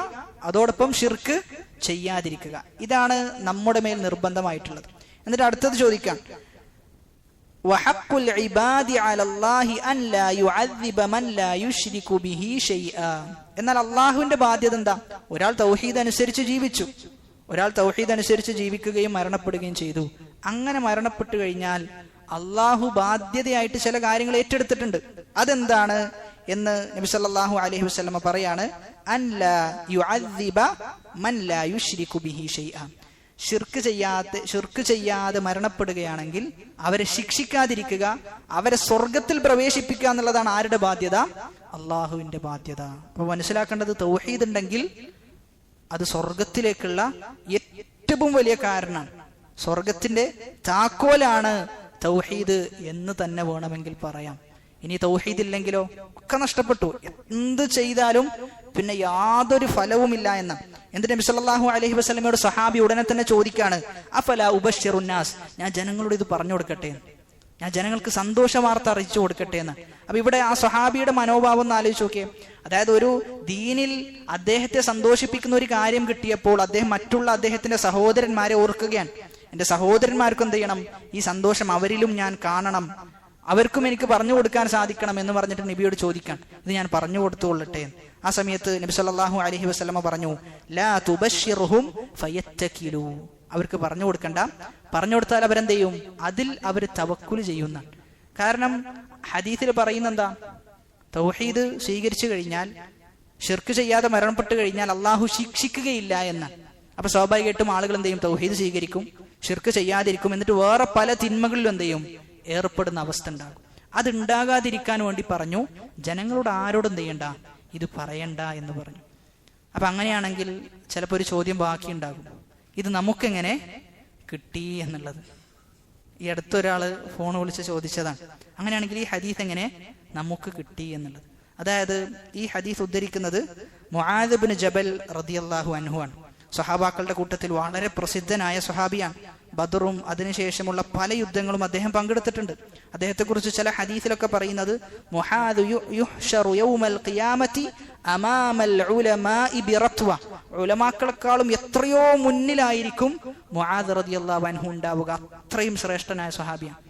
അതോടൊപ്പം ഷിർക്ക് ചെയ്യാതിരിക്കുക, ഇതാണ് നമ്മുടെ മേൽ നിർബന്ധമായിട്ടുള്ളത്. എന്നിട്ട് അടുത്തത് ചോദിക്കാം, വഹഖുൽ ഇബാദി അലല്ലാഹി അൻ ലാ യുഅദ്ദിബ മൻ ലാ യുശ്രികു ബിഹി ഷൈആ. എന്നാൽ അള്ളാഹുവിന്റെ ബാധ്യത എന്താ? ഒരാൾ തൗഹീദ് അനുസരിച്ച് ജീവിച്ചു, ഒരാൾ തൗഹീദ് അനുസരിച്ച് ജീവിക്കുകയും മരണപ്പെടുകയും ചെയ്തു. അങ്ങനെ മരണപ്പെട്ടു കഴിഞ്ഞാൽ അള്ളാഹു ബാധ്യതയായിട്ട് ചില കാര്യങ്ങൾ ഏറ്റെടുത്തിട്ടുണ്ട്. അതെന്താണ് എന്ന് നബി സല്ലല്ലാഹു അലൈഹി വസല്ലം പറയാണ്, അൻ ലാ യുഅദ്ദിബ മൻ ലാ യുശ്രികു ബിഹി ഷൈആ. ഷിർക്ക് ചെയ്യാതെ മരണപ്പെടുകയാണെങ്കിൽ അവരെ ശിക്ഷിക്കാതിരിക്കുക, അവരെ സ്വർഗത്തിൽ പ്രവേശിപ്പിക്കുക എന്നുള്ളതാണ് ആരുടെ ബാധ്യത? അള്ളാഹുവിന്റെ ബാധ്യത. അപ്പൊ മനസ്സിലാക്കേണ്ടത്, തൗഹീദ് ഉണ്ടെങ്കിൽ അത് സ്വർഗത്തിലേക്കുള്ള ഏറ്റവും വലിയ കാരണമാണ്. സ്വർഗത്തിന്റെ താക്കോലാണ് തൗഹീദ് എന്ന് തന്നെ വേണമെങ്കിൽ പറയാം. ഇനി തൗഹീദ് ഇല്ലെങ്കിലോ ഒക്കെ നഷ്ടപ്പെട്ടു, എന്ത് ചെയ്താലും പിന്നെ യാതൊരു ഫലവുമില്ല എന്ന. എന്നിട്ട് നബി സല്ലല്ലാഹു അലൈഹി വസല്ലമയോട് സഹാബി ഉടനെ തന്നെ ചോദിക്കാണ്, അഫലാ ഉബശ്ശിറുന്നാസ്, ഞാൻ ജനങ്ങളോട് ഇത് പറഞ്ഞു കൊടുക്കട്ടെ, ഞാൻ ജനങ്ങൾക്ക് സന്തോഷ വാർത്ത അറിയിച്ചു കൊടുക്കട്ടെ എന്ന്. അപ്പൊ ഇവിടെ ആ സഹാബിയുടെ മനോഭാവം ഒന്ന് ആലോചിച്ച് നോക്കിയേ. അതായത് ഒരു ദീനിൽ അദ്ദേഹത്തെ സന്തോഷിപ്പിക്കുന്ന ഒരു കാര്യം കിട്ടിയപ്പോൾ അദ്ദേഹം മറ്റുള്ള അദ്ദേഹത്തിന്റെ സഹോദരന്മാരെ ഓർക്കുകയാണ്. എന്റെ സഹോദരന്മാർക്കും എന്ത് ചെയ്യണം, ഈ സന്തോഷം അവരിലും ഞാൻ കാണണം, അവർക്കും എനിക്ക് പറഞ്ഞു കൊടുക്കാൻ സാധിക്കണം എന്ന് പറഞ്ഞിട്ട് നബിയോട് ചോദിക്കാൻ, ഇത് ഞാൻ പറഞ്ഞു കൊടുത്തുകൊള്ളട്ടെ. ആ സമയത്ത് നബി സല്ലല്ലാഹു അലൈഹി വസല്ലമ പറഞ്ഞു, ലാ തുബശ്ശിർഹും ഫയത്തകിലു, അവർക്ക് പറഞ്ഞു കൊടുക്കണ്ട, പറഞ്ഞു കൊടുത്താൽ അവരെന്ത് ചെയ്യും, അതിൽ അവർ തവക്കുൽ ചെയ്യുന്ന. കാരണം ഹദീസിൽ പറയുന്ന എന്താ, തൗഹീദ് സ്വീകരിച്ചു കഴിഞ്ഞാൽ, ഷിർക്ക് ചെയ്യാതെ മരണപ്പെട്ടു കഴിഞ്ഞാൽ അള്ളാഹു ശിക്ഷിക്കുകയില്ല എന്ന്. അപ്പൊ സ്വാഭാവികമായിട്ടും ആളുകൾ എന്ത് ചെയ്യും, തൗഹീദ് സ്വീകരിക്കും, ഷിർക്ക് ചെയ്യാതിരിക്കും, എന്നിട്ട് വേറെ പല തിന്മകളിലും എന്ത് ചെയ്യും, ഏർപ്പെടുന്ന അവസ്ഥ ഉണ്ടാകും. അതുണ്ടാകാതിരിക്കാൻ വേണ്ടി പറഞ്ഞു, ജനങ്ങളോട് ആരോടും എന്ത് ചെയ്യണ്ട, ഇത് പറയണ്ട എന്ന് പറഞ്ഞു. അപ്പൊ അങ്ങനെയാണെങ്കിൽ ചിലപ്പോൾ ഒരു ചോദ്യം ബാക്കി ഉണ്ടാകും, ഇത് നമുക്കെങ്ങനെ കിട്ടി എന്നുള്ളത്. ഈ അടുത്തൊരാള് ഫോൺ വിളിച്ച് ചോദിച്ചതാണ്, അങ്ങനെയാണെങ്കിൽ ഈ ഹദീസ് എങ്ങനെ നമുക്ക് കിട്ടി എന്നുള്ളത്. അതായത് ഈ ഹദീസ് ഉദ്ധരിക്കുന്നത് മുആദ് ഇബ്നു ജബൽ റളിയല്ലാഹു അൻഹു ആണ്. സ്വഹാബാക്കളുടെ കൂട്ടത്തിൽ വളരെ പ്രസിദ്ധനായ സ്വഹാബിയാണ്. ബദറും അതിനുശേഷമുള്ള പല യുദ്ധങ്ങളും അദ്ദേഹം പങ്കെടുത്തിട്ടുണ്ട്. അദ്ദേഹത്തെ കുറിച്ച് ചില ഹദീസിലൊക്കെ പറയുന്നത്, മുആദ് യുഹ്ശറു യൗമൽ ഖിയാമത്തി അമാമൽ ഉലമാഇ ബിറത്വ, ഉലമാക്കളെക്കാളും എത്രയോ മുന്നിലായിരിക്കും മുആദ് റളിയല്ലാഹു അൻഹു ഉണ്ടാവുക. അത്രയും ശ്രേഷ്ഠനായ സ്വഹാബിയാണ്.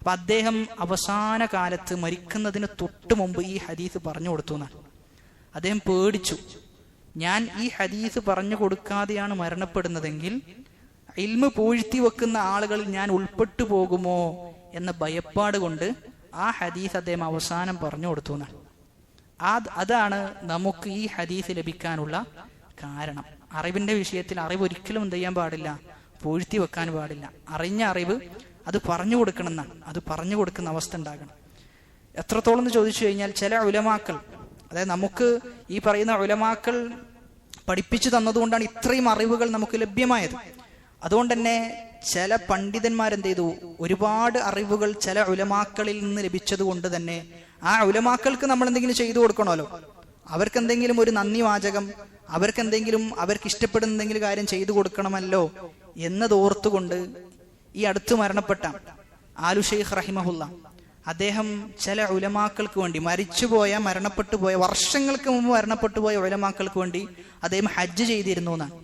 അപ്പൊ അദ്ദേഹം അവസാന കാലത്ത് മരിക്കുന്നതിന് തൊട്ട് മുമ്പ് ഈ ഹദീസ് പറഞ്ഞു കൊടുത്തു എന്നാണ്. അദ്ദേഹം പേടിച്ചു, ഞാൻ ഈ ഹദീസ് പറഞ്ഞു കൊടുക്കാതെയാണ് മരണപ്പെടുന്നതെങ്കിൽ ഇൽമ് പൂഴ്ത്തി വെക്കുന്ന ആളുകളിൽ ഞാൻ ഉൾപ്പെട്ടു പോകുമോ എന്ന ഭയപ്പാട് കൊണ്ട് ആ ഹദീസ് അദ്ദേഹം അവസാനം പറഞ്ഞു കൊടുത്തു എന്നാണ്. അതാണ് നമുക്ക് ഈ ഹദീസ് ലഭിക്കാനുള്ള കാരണം. അറിവിന്റെ വിഷയത്തിൽ അറിവ് ഒരിക്കലും എന്ത് ചെയ്യാൻ പാടില്ല, പൂഴ്ത്തി വെക്കാൻ പാടില്ല. അറിഞ്ഞ അറിവ് അത് പറഞ്ഞു കൊടുക്കണം എന്നാണ്, അത് പറഞ്ഞു കൊടുക്കുന്ന അവസ്ഥ ഉണ്ടാകണം. എത്രത്തോളം എന്ന് ചോദിച്ചു കഴിഞ്ഞാൽ, ചില ഉലമാക്കൾ, അതായത് നമുക്ക് ഈ പറയുന്ന ഉലമാക്കൾ പഠിപ്പിച്ചു തന്നതുകൊണ്ടാണ് ഇത്രയും അറിവുകൾ നമുക്ക് ലഭ്യമായത്. അതുകൊണ്ട് തന്നെ ചില പണ്ഡിതന്മാരെന്ത് ചെയ്തു, ഒരുപാട് അറിവുകൾ ചില ഉലമാക്കളിൽ നിന്ന് ലഭിച്ചത് കൊണ്ട് തന്നെ ആ ഉലമാക്കൾക്ക് നമ്മൾ എന്തെങ്കിലും ചെയ്തു കൊടുക്കണമല്ലോ. അവർക്ക് എന്തെങ്കിലും ഒരു നന്ദി വാചകം, അവർക്ക് എന്തെങ്കിലും അവർക്ക് ഇഷ്ടപ്പെടുന്ന എന്തെങ്കിലും കാര്യം ചെയ്തു കൊടുക്കണമല്ലോ എന്നതോർത്തുകൊണ്ട് ഈ അടുത്ത് മരണപ്പെട്ട ആലു ഷെയ്ഖ് റഹിമഹുല്ല, അദ്ദേഹം ചില ഉലമാക്കൾക്ക് വേണ്ടി, മരിച്ചുപോയ മരണപ്പെട്ടു പോയ വർഷങ്ങൾക്ക് മുമ്പ് മരണപ്പെട്ടു പോയ ഉലമാക്കൾക്ക് വേണ്ടി അദ്ദേഹം ഹജ്ജ് ചെയ്തിരുന്നു എന്നാണ്.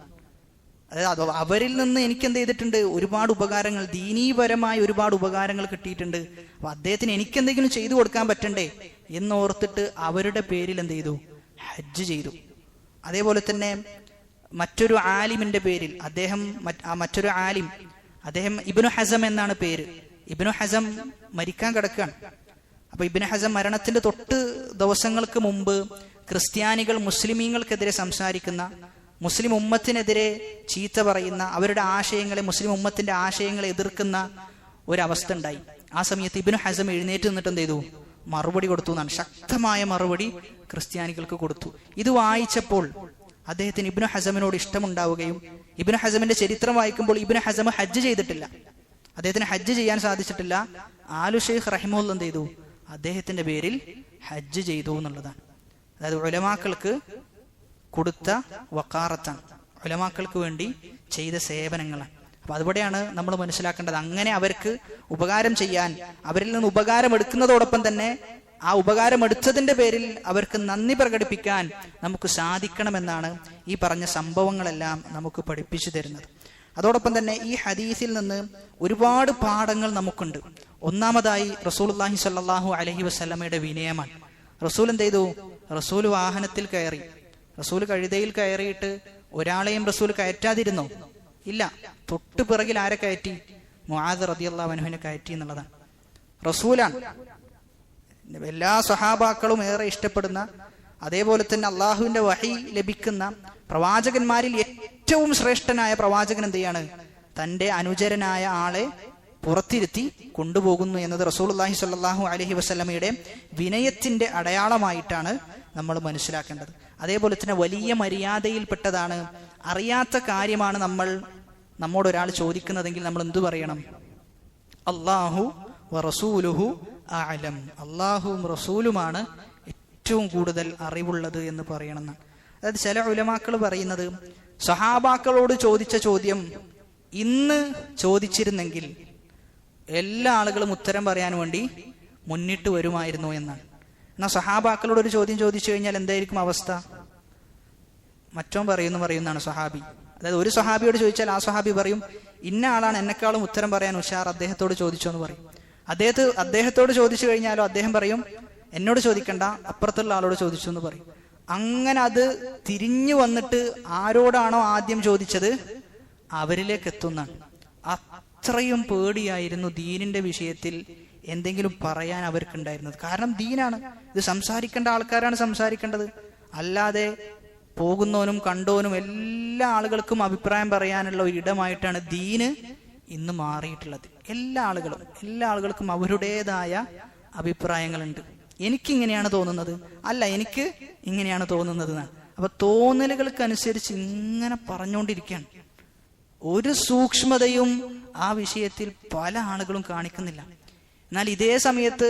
അതായത് അവരിൽ നിന്ന് എനിക്ക് എന്ത് ചെയ്തിട്ടുണ്ട്, ഒരുപാട് ഉപകാരങ്ങൾ, ദീനീപരമായ ഒരുപാട് ഉപകാരങ്ങൾ കിട്ടിയിട്ടുണ്ട്. അപ്പൊ അദ്ദേഹത്തിന് എനിക്കെന്തെങ്കിലും ചെയ്തു കൊടുക്കാൻ പറ്റണ്ടേ എന്നോർത്തിട്ട് അവരുടെ പേരിൽ എന്ത് ചെയ്തു, ഹജ്ജ് ചെയ്തു. അതേപോലെ തന്നെ മറ്റൊരു ആലിമിന്റെ പേരിൽ മറ്റൊരു ആലിം, അദ്ദേഹം ഇബ്നു ഹസം എന്നാണ് പേര്. ഇബ്നു ഹസം മരിക്കാൻ കിടക്കുകയാണ്. അപ്പൊ ഇബ്നു ഹസം മരണത്തിന്റെ തൊട്ട് ദിവസങ്ങൾക്ക് മുമ്പ് ക്രിസ്ത്യാനികൾ മുസ്ലിമീങ്ങൾക്കെതിരെ സംസാരിക്കുന്ന, മുസ്ലിം ഉമ്മത്തിനെതിരെ ചീത്ത പറയുന്ന, അവരുടെ ആശയങ്ങളെ, മുസ്ലിം ഉമ്മത്തിന്റെ ആശയങ്ങളെ എതിർക്കുന്ന ഒരവസ്ഥ ഉണ്ടായി. ആ സമയത്ത് ഇബ്നു ഹസം എഴുന്നേറ്റ് നിന്നിട്ട് എന്ത് ചെയ്തു, മറുപടി കൊടുത്തു എന്നാണ്. ശക്തമായ മറുപടി ക്രിസ്ത്യാനികൾക്ക് കൊടുത്തു. ഇത് വായിച്ചപ്പോൾ അദ്ദേഹത്തിന് ഇബ്നു ഹസമിനോട് ഇഷ്ടമുണ്ടാവുകയും, ഇബ്നു ഹസമിന്റെ ചരിത്രം വായിക്കുമ്പോൾ ഇബ്നു ഹസം ഹജ്ജ് ചെയ്തിട്ടില്ല, അദ്ദേഹത്തിന് ഹജ്ജ് ചെയ്യാൻ സാധിച്ചിട്ടില്ല. ആലു ഷെയ്ഖ് റഹിമഹുല്ല എന്ത് ചെയ്തു, അദ്ദേഹത്തിന്റെ പേരിൽ ഹജ്ജ് ചെയ്തു എന്നുള്ളതാണ്. അതായത് ഉലമാക്കൾക്ക് കൊടുത്ത വക്കാറത്താണ്, ഉലമാക്കൾക്ക് വേണ്ടി ചെയ്ത സേവനങ്ങളാണ്. അപ്പൊ അതുകൂടെയാണ് നമ്മൾ മനസ്സിലാക്കേണ്ടത്. അങ്ങനെ അവർക്ക് ഉപകാരം ചെയ്യാൻ, അവരിൽ നിന്ന് ഉപകാരം എടുക്കുന്നതോടൊപ്പം തന്നെ ആ ഉപകാരം എടുത്തതിന്റെ പേരിൽ അവർക്ക് നന്ദി പ്രകടിപ്പിക്കാൻ നമുക്ക് സാധിക്കണമെന്നാണ് ഈ പറഞ്ഞ സംഭവങ്ങളെല്ലാം നമുക്ക് പഠിപ്പിച്ചു തരുന്നത്. അതോടൊപ്പം തന്നെ ഈ ഹദീസിൽ നിന്ന് ഒരുപാട് പാഠങ്ങൾ നമുക്കുണ്ട്. ഒന്നാമതായി റസൂലുള്ളാഹി സ്വല്ലല്ലാഹു അലൈഹി വസല്ലമയുടെ വിനയമാണ്. റസൂൽ എന്ത് ചെയ്തു, റസൂൽ വാഹനത്തിൽ കയറി, റസൂൽ കഴുതയിൽ കയറിയിട്ട് ഒരാളെയും റസൂൽ കയറ്റാതിരുന്നോ? ഇല്ല. തൊട്ടു പിറകിൽ ആരെ കയറ്റി? മുആദ് റളിയല്ലാഹു അൻഹുവിനെ കയറ്റി എന്നുള്ളതാണ്. റസൂലാണ്, എല്ലാ സഹാബാക്കളും ഏറെ ഇഷ്ടപ്പെടുന്ന, അതേപോലെ തന്നെ അള്ളാഹുവിന്റെ വഹി ലഭിക്കുന്ന പ്രവാചകന്മാരിൽ ഏറ്റവും ശ്രേഷ്ഠനായ പ്രവാചകൻ എന്ത് ചെയ്യാണ്, തന്റെ അനുചരനായ ആളെ പുറത്തിരുത്തി കൊണ്ടുപോകുന്നു എന്നത് റസൂലുള്ളാഹി സ്വല്ലല്ലാഹു അലൈഹി വസല്ലമയുടെ വിനയത്തിന്റെ അടയാളമായിട്ടാണ് നമ്മൾ മനസ്സിലാക്കേണ്ടത്. അതേപോലെ തന്നെ വലിയ മര്യാദയിൽപ്പെട്ടതാണ്, അറിയാത്ത കാര്യമാണ് നമ്മോട് ഒരാൾ ചോദിക്കുന്നതെങ്കിൽ നമ്മൾ എന്തു പറയണം? അല്ലാഹു വറസൂലുഹു അഅലം, അല്ലാഹുവും റസൂലുമാണ് ഏറ്റവും കൂടുതൽ അറിവുള്ളത് എന്ന് പറയണമെന്നാണ്. അതായത് ചില ഉലമാക്കൾ പറയുന്നത്, സഹാബാക്കളോട് ചോദിച്ച ചോദ്യം ഇന്ന് ചോദിച്ചിരുന്നെങ്കിൽ എല്ലാ ആളുകളും ഉത്തരം പറയാൻ വേണ്ടി മുന്നിട്ട് വരുമായിരുന്നു എന്നാണ്. എന്നാൽ സഹാബാക്കളോട് ഒരു ചോദ്യം ചോദിച്ചു കഴിഞ്ഞാൽ എന്തായിരിക്കും അവസ്ഥ? മറ്റോൻ പറയുന്നതാണ് സഹാബി. അതായത് ഒരു സഹാബിയോട് ചോദിച്ചാൽ ആ സഹാബി പറയും, ഇന്ന ആളാണ് എന്നെക്കാളും ഉത്തരം പറയാൻ ഉഷാർ, അദ്ദേഹത്തോട് ചോദിച്ചോ എന്ന് പറയും. അദ്ദേഹത്തോട് ചോദിച്ചു കഴിഞ്ഞാലോ അദ്ദേഹം പറയും, എന്നോട് ചോദിക്കണ്ട, അപ്പുറത്തുള്ള ആളോട് ചോദിച്ചു എന്ന് പറയും. അങ്ങനെ അത് തിരിഞ്ഞു വന്നിട്ട് ആരോടാണോ ആദ്യം ചോദിച്ചത് അവരിലേക്ക് എത്തുന്നതാണ്. അത്രയും പേടിയായിരുന്നു ദീനിന്റെ വിഷയത്തിൽ എന്തെങ്കിലും പറയാൻ അവർക്കുണ്ടായിരുന്നത്. കാരണം ദീനാണ്, ഇത് സംസാരിക്കേണ്ട ആൾക്കാരാണ് സംസാരിക്കേണ്ടത്. അല്ലാതെ പോകുന്നവനും കണ്ടവനും എല്ലാ ആളുകൾക്കും അഭിപ്രായം പറയാനുള്ള ഒരു ഇടമായിട്ടാണ് ദീന് ഇന്ന് മാറിയിട്ടുള്ളത്. എല്ലാ ആളുകൾക്കും അവരുടേതായ അഭിപ്രായങ്ങളുണ്ട്. എനിക്കിങ്ങനെയാണ് തോന്നുന്നത്, അല്ല എനിക്ക് ഇങ്ങനെയാണ് തോന്നുന്നത്. അപ്പൊ തോന്നലുകൾക്കനുസരിച്ച് ഇങ്ങനെ പറഞ്ഞുകൊണ്ടിരിക്കുകയാണ്. ഒരു സൂക്ഷ്മതയും ആ വിഷയത്തിൽ പല ആളുകളും കാണിക്കുന്നില്ല. എന്നാൽ ഇതേ സമയത്ത്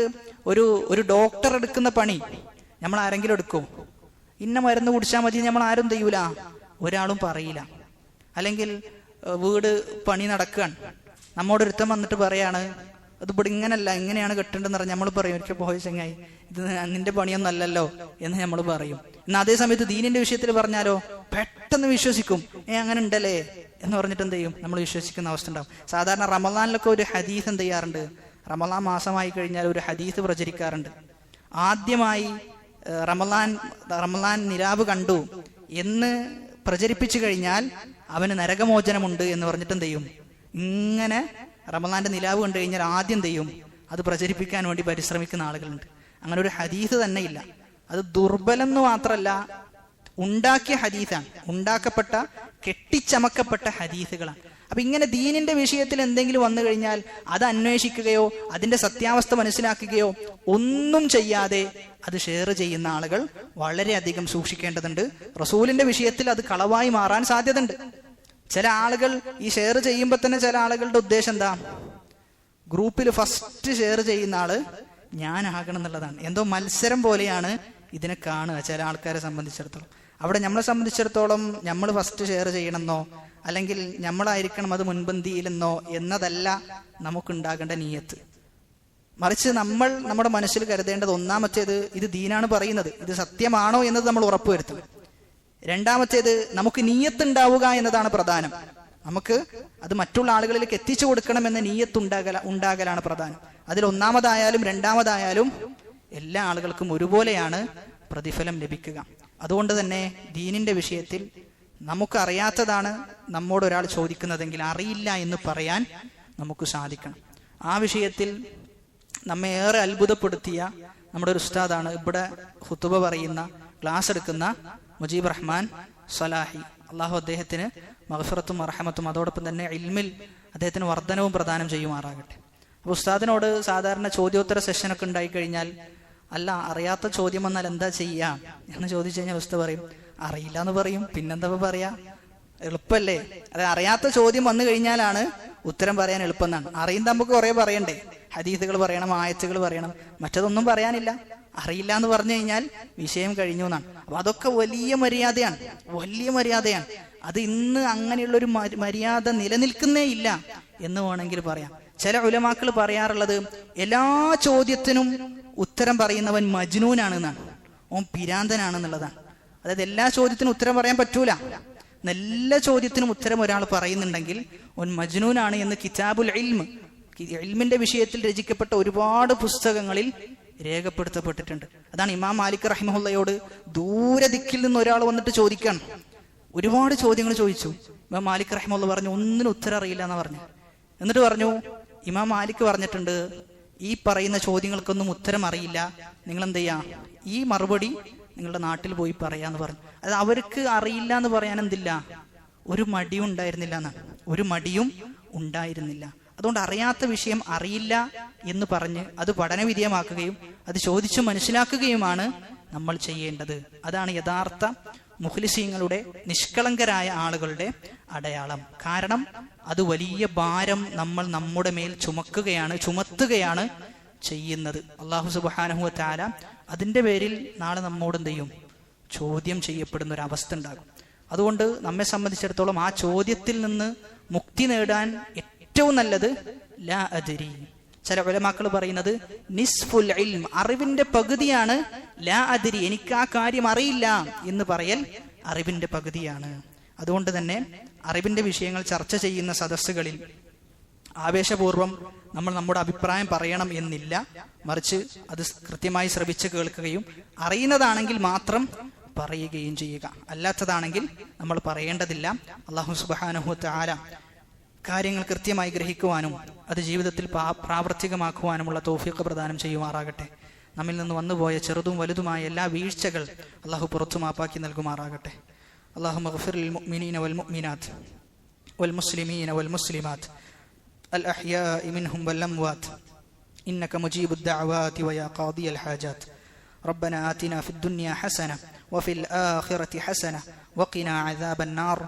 ഒരു ഡോക്ടർ എടുക്കുന്ന പണി നമ്മൾ ആരെങ്കിലും എടുക്കും? ഇന്ന മരുന്ന് കുടിച്ചാൽ മതി നമ്മൾ ആരും ചെയ്യൂല, ഒരാളും പറയില്ല. അല്ലെങ്കിൽ വീട് പണി നടക്കുകയാണ്, നമ്മോടൊരുത്തം വന്നിട്ട് പറയാണ്, അത് ഇവിടെ ഇങ്ങനല്ല ഇങ്ങനെയാണ് കെട്ടേണ്ടതെന്ന് പറഞ്ഞാൽ നമ്മൾ പറയും, ഒരിക്കൽ പോയ ചങ്ങായി ഇത് നിന്റെ പണിയൊന്നും അല്ലല്ലോ എന്ന് നമ്മൾ പറയും. എന്നാൽ അതേ സമയത്ത് ദീനിന്റെ വിഷയത്തിൽ പറഞ്ഞാലോ പെട്ടെന്ന് വിശ്വസിക്കും, അങ്ങനെ ഉണ്ടല്ലേ എന്ന് പറഞ്ഞിട്ട് എന്ത് ചെയ്യും, നമ്മൾ വിശ്വസിക്കുന്ന അവസ്ഥ ഉണ്ടാവും. സാധാരണ റമളാനിലൊക്കെ ഒരു ഹദീസ് എന്ത് ചെയ്യാറുണ്ട്? റമളാൻ മാസമായി കഴിഞ്ഞാൽ ഒരു ഹദീസ് പ്രചരിക്കാറുണ്ട്. ആദ്യമായി റമളാൻ നിലാവ് കണ്ടു എന്ന് പ്രചരിപ്പിച്ചു കഴിഞ്ഞാൽ അവന് നരകമോചനമുണ്ട് എന്ന് പറഞ്ഞിട്ട് എന്ത് ചെയ്യും, ഇങ്ങനെ റമളാന്റെ നിലാവ് കണ്ടു കഴിഞ്ഞാൽ ആദ്യം എന്ത് ചെയ്യും, അത് പ്രചരിപ്പിക്കാൻ വേണ്ടി പരിശ്രമിക്കുന്ന ആളുകളുണ്ട്. അങ്ങനെ ഒരു ഹദീസ് തന്നെ ഇല്ല. അത് ദുർബലം എന്ന് മാത്രമല്ല, ഉണ്ടാക്കിയ ഹദീസാണ്, ഉണ്ടാക്കപ്പെട്ട കെട്ടിച്ചമക്കപ്പെട്ട ഹദീസുകളാണ്. അപ്പൊ ഇങ്ങനെ ദീനിന്റെ വിഷയത്തിൽ എന്തെങ്കിലും വന്നു കഴിഞ്ഞാൽ അത് അന്വേഷിക്കുകയോ അതിന്റെ സത്യാവസ്ഥ മനസ്സിലാക്കുകയോ ഒന്നും ചെയ്യാതെ അത് ഷെയർ ചെയ്യുന്ന ആളുകൾ വളരെയധികം സൂക്ഷിക്കേണ്ടതുണ്ട്. റസൂലിന്റെ വിഷയത്തിൽ അത് കളവായി മാറാൻ സാധ്യതയുണ്ട്. ചില ആളുകൾ ഈ ഷെയർ ചെയ്യുമ്പോൾ തന്നെ ചില ആളുകളുടെ ഉദ്ദേശം എന്താ, ഗ്രൂപ്പിൽ ഫസ്റ്റ് ഷെയർ ചെയ്യുന്ന ആള് ഞാനാകണം എന്നുള്ളതാണ്. എന്തോ മത്സരം പോലെയാണ് ഇതിനെ കാണുക ചില ആൾക്കാരെ സംബന്ധിച്ചിടത്തോളം. അവിടെ നമ്മളെ സംബന്ധിച്ചിടത്തോളം നമ്മൾ ഫസ്റ്റ് ഷെയർ ചെയ്യണമെന്നോ അല്ലെങ്കിൽ നമ്മളായിരിക്കണം അത് മുൻപന്തിയിലെന്നോ എന്നതല്ല നമുക്കുണ്ടാകേണ്ട നിയ്യത്ത്. മറിച്ച് നമ്മൾ നമ്മുടെ മനസ്സിൽ കരുതേണ്ടത് ഒന്നാമത്തേത്, ഇത് ദീനാണ് പറയുന്നത്, ഇത് സത്യമാണോ എന്നത് നമ്മൾ ഉറപ്പുവരുത്തണം. രണ്ടാമത്തേത്, നമുക്ക് നിയ്യത്ത് ഉണ്ടാവുക എന്നതാണ് പ്രധാനം. നമുക്ക് അത് മറ്റുള്ള ആളുകളിലേക്ക് എത്തിച്ചു കൊടുക്കണം എന്ന നിയ്യത്ത് ഉണ്ടാകലാണ് പ്രധാനം. അതിൽ ഒന്നാമതായാലും രണ്ടാമതായാലും എല്ലാ ആളുകൾക്കും ഒരുപോലെയാണ് പ്രതിഫലം ലഭിക്കുക. അതുകൊണ്ട് തന്നെ ദീനിന്റെ വിഷയത്തിൽ നമുക്കറിയാത്തതാണ് നമ്മോട് ഒരാൾ ചോദിക്കുന്നതെങ്കിൽ അറിയില്ല എന്ന് പറയാൻ നമുക്ക് സാധിക്കണം. ആ വിഷയത്തിൽ നമ്മെ ഏറെ അത്ഭുതപ്പെടുത്തിയ നമ്മുടെ ഒരു ഉസ്താദാണ് ഇവിടെ ഖുതുബ പറയുന്ന, ക്ലാസ് എടുക്കുന്ന മുജീബ് റഹ്മാൻ സലാഹി. അള്ളാഹു അദ്ദേഹത്തിന് മഗ്ഫിറത്തും മർഹമത്തും അതോടൊപ്പം തന്നെ ഇൽമിൽ അദ്ദേഹത്തിന് വർധനവും പ്രദാനം ചെയ്യുമാറാകട്ടെ. അപ്പോൾ ഉസ്താദിനോട് സാധാരണ ചോദ്യോത്തര സെഷനൊക്കെ ഉണ്ടായി കഴിഞ്ഞാൽ, അല്ല അറിയാത്ത ചോദ്യം വന്നാൽ എന്താ ചെയ്യാം എന്ന് ചോദിച്ചു കഴിഞ്ഞാൽ ഉസ്താദ് പറയും, അറിയില്ല എന്ന് പറയും. പിന്നെന്താ പറയാ, എളുപ്പല്ലേ? അത് അറിയാത്ത ചോദ്യം വന്നു കഴിഞ്ഞാലാണ് ഉത്തരം പറയാൻ എളുപ്പം എന്നാണ്. അറിയുന്ന നമുക്ക് കുറെ പറയണ്ടേ, ഹദീസുകൾ പറയണം, ആയത്തുകൾ പറയണം, മറ്റതൊന്നും പറയാനില്ല. അറിയില്ല എന്ന് പറഞ്ഞു കഴിഞ്ഞാൽ വിഷയം കഴിഞ്ഞു എന്നാണ്. അപ്പൊ അതൊക്കെ വലിയ മര്യാദയാണ്, വലിയ മര്യാദയാണ്. അത് ഇന്ന് അങ്ങനെയുള്ളൊരു മര്യാദ നിലനിൽക്കുന്നേ ഇല്ല എന്ന് വേണമെങ്കിൽ പറയാം. ചില ഉലമാക്കൾ പറയാറുള്ളത്, എല്ലാ ചോദ്യത്തിനും ഉത്തരം പറയുന്നവൻ മജ്നൂനാണ് എന്നാണ്, ഓൻ പിരാന്തനാണെന്നുള്ളതാണ്. അതായത് എല്ലാ ചോദ്യത്തിനും ഉത്തരം പറയാൻ പറ്റൂല. എല്ലാ ചോദ്യത്തിനും ഉത്തരം ഒരാൾ പറയുന്നുണ്ടെങ്കിൽ ഓൻ മജ്നൂനാണ് എന്ന് കിതാബുൽ ഇൽമിന്റെ വിഷയത്തിൽ രചിക്കപ്പെട്ട ഒരുപാട് പുസ്തകങ്ങളിൽ രേഖപ്പെടുത്തപ്പെട്ടിട്ടുണ്ട്. അതാണ് ഇമാം മാലിക് റഹിമഹുല്ലയോട് ദൂരദിക്കിൽ നിന്ന് ഒരാൾ വന്നിട്ട് ചോദിക്കാൻ ഒരുപാട് ചോദ്യങ്ങൾ ചോദിച്ചു. ഇമാം മാലിക് റഹിമഹുല്ല പറഞ്ഞു, ഒന്നിനും ഉത്തരം അറിയില്ല എന്ന് പറഞ്ഞു. എന്നിട്ട് പറഞ്ഞു, ഇമാം മാലിക് പറഞ്ഞിട്ടുണ്ട്, ഈ പറയുന്ന ചോദ്യങ്ങൾക്കൊന്നും ഉത്തരം അറിയില്ല, നിങ്ങൾ എന്ത് ചെയ്യാ, ഈ മറുപടി നിങ്ങളുടെ നാട്ടിൽ പോയി പറയാന്ന് പറഞ്ഞു. അത് അവർക്ക് അറിയില്ല എന്ന് പറയാൻ എന്തില്ല, ഒരു മടിയും ഉണ്ടായിരുന്നില്ല എന്നാണ്, ഒരു മടിയും ഉണ്ടായിരുന്നില്ല. അതുകൊണ്ട് അറിയാത്ത വിഷയം അറിയില്ല എന്ന് പറഞ്ഞ് അത് പഠനവിധേയമാക്കുകയും അത് ചോദിച്ചു മനസ്സിലാക്കുകയുമാണ് നമ്മൾ ചെയ്യേണ്ടത്. അതാണ് യഥാർത്ഥ മുഖ്ലിസീങ്ങളുടെ, നിഷ്കളങ്കരായ ആളുകളുടെ അടയാളം. കാരണം അത് വലിയ ഭാരം നമ്മൾ നമ്മുടെ മേൽ ചുമത്തുകയാണ് ചെയ്യുന്നത്. അല്ലാഹു സുബ്ഹാനഹു വ തആല അതിന്റെ പേരിൽ നാളെ നമ്മോട് എന്ത് ചെയ്യും? ചോദ്യം ചെയ്യപ്പെടുന്ന ഒരു അവസ്ഥ ഉണ്ടാകും. അതുകൊണ്ട് നമ്മെ സംബന്ധിച്ചിടത്തോളം ആ ചോദ്യത്തിൽ നിന്ന് മുക്തി നേടാൻ ഏറ്റവും നല്ലത് ലാ അദ്രി. ചില ഉലമാക്കൾ പറയുന്നത് നിസ്ഫുൽ ഇൽം, അറിവിന്റെ പകുതിയാണ് ലാ അദ്രി, എനിക്ക് ആ കാര്യം അറിയില്ല എന്ന് പറയൽ അറിവിന്റെ പകുതിയാണ്. അതുകൊണ്ട് തന്നെ അറിവിന്റെ വിഷയങ്ങൾ ചർച്ച ചെയ്യുന്ന സദസ്സുകളിൽ ആവേശപൂർവ്വം നമ്മൾ നമ്മുടെ അഭിപ്രായം പറയണം എന്നില്ല. മറിച്ച് അത് കൃത്യമായി ശ്രവിച്ച് കേൾക്കുകയും അറിയുന്നതാണെങ്കിൽ മാത്രം പറയുകയും ചെയ്യുക. അല്ലാത്തതാണെങ്കിൽ നമ്മൾ പറയേണ്ടതില്ല. അല്ലാഹു സുബ്ഹാനഹു വ തആല കാര്യങ്ങൾ കൃത്യമായി ഗ്രഹിക്കുവാനും അത് ജീവിതത്തിൽ പ്രാവർത്തികമാക്കുവാനുമുള്ള തൗഫീഖ് പ്രദാനം ചെയ്യുമാറാകട്ടെ. നമ്മിൽ നിന്ന് വന്നുപോയ ചെറുതും വലുതുമായ എല്ലാ വീഴ്ചകൾ അല്ലാഹു പുറത്തു മാപ്പാക്കി നൽകുമാറാകട്ടെ. അല്ലാഹുമ്മ ഗ്ഫിർ ലിൽ മുഅ്മിനീന വൽ മുഅ്മിനാത്ത് വൽ മുസ്ലിമീന വൽ മുസ്ലിമാത്ത് അൽ അഹ്യാഇ മിൻഹും വൽ അംവാത്ത് ഇന്നക മുജീബുദ് ദഅവാതി വയാ ഖാദിയൽ ഹാജാത്ത്. ربنا آتنا في الدنيا حسنة وفي الآخرة حسنة وقنا عذاب النار.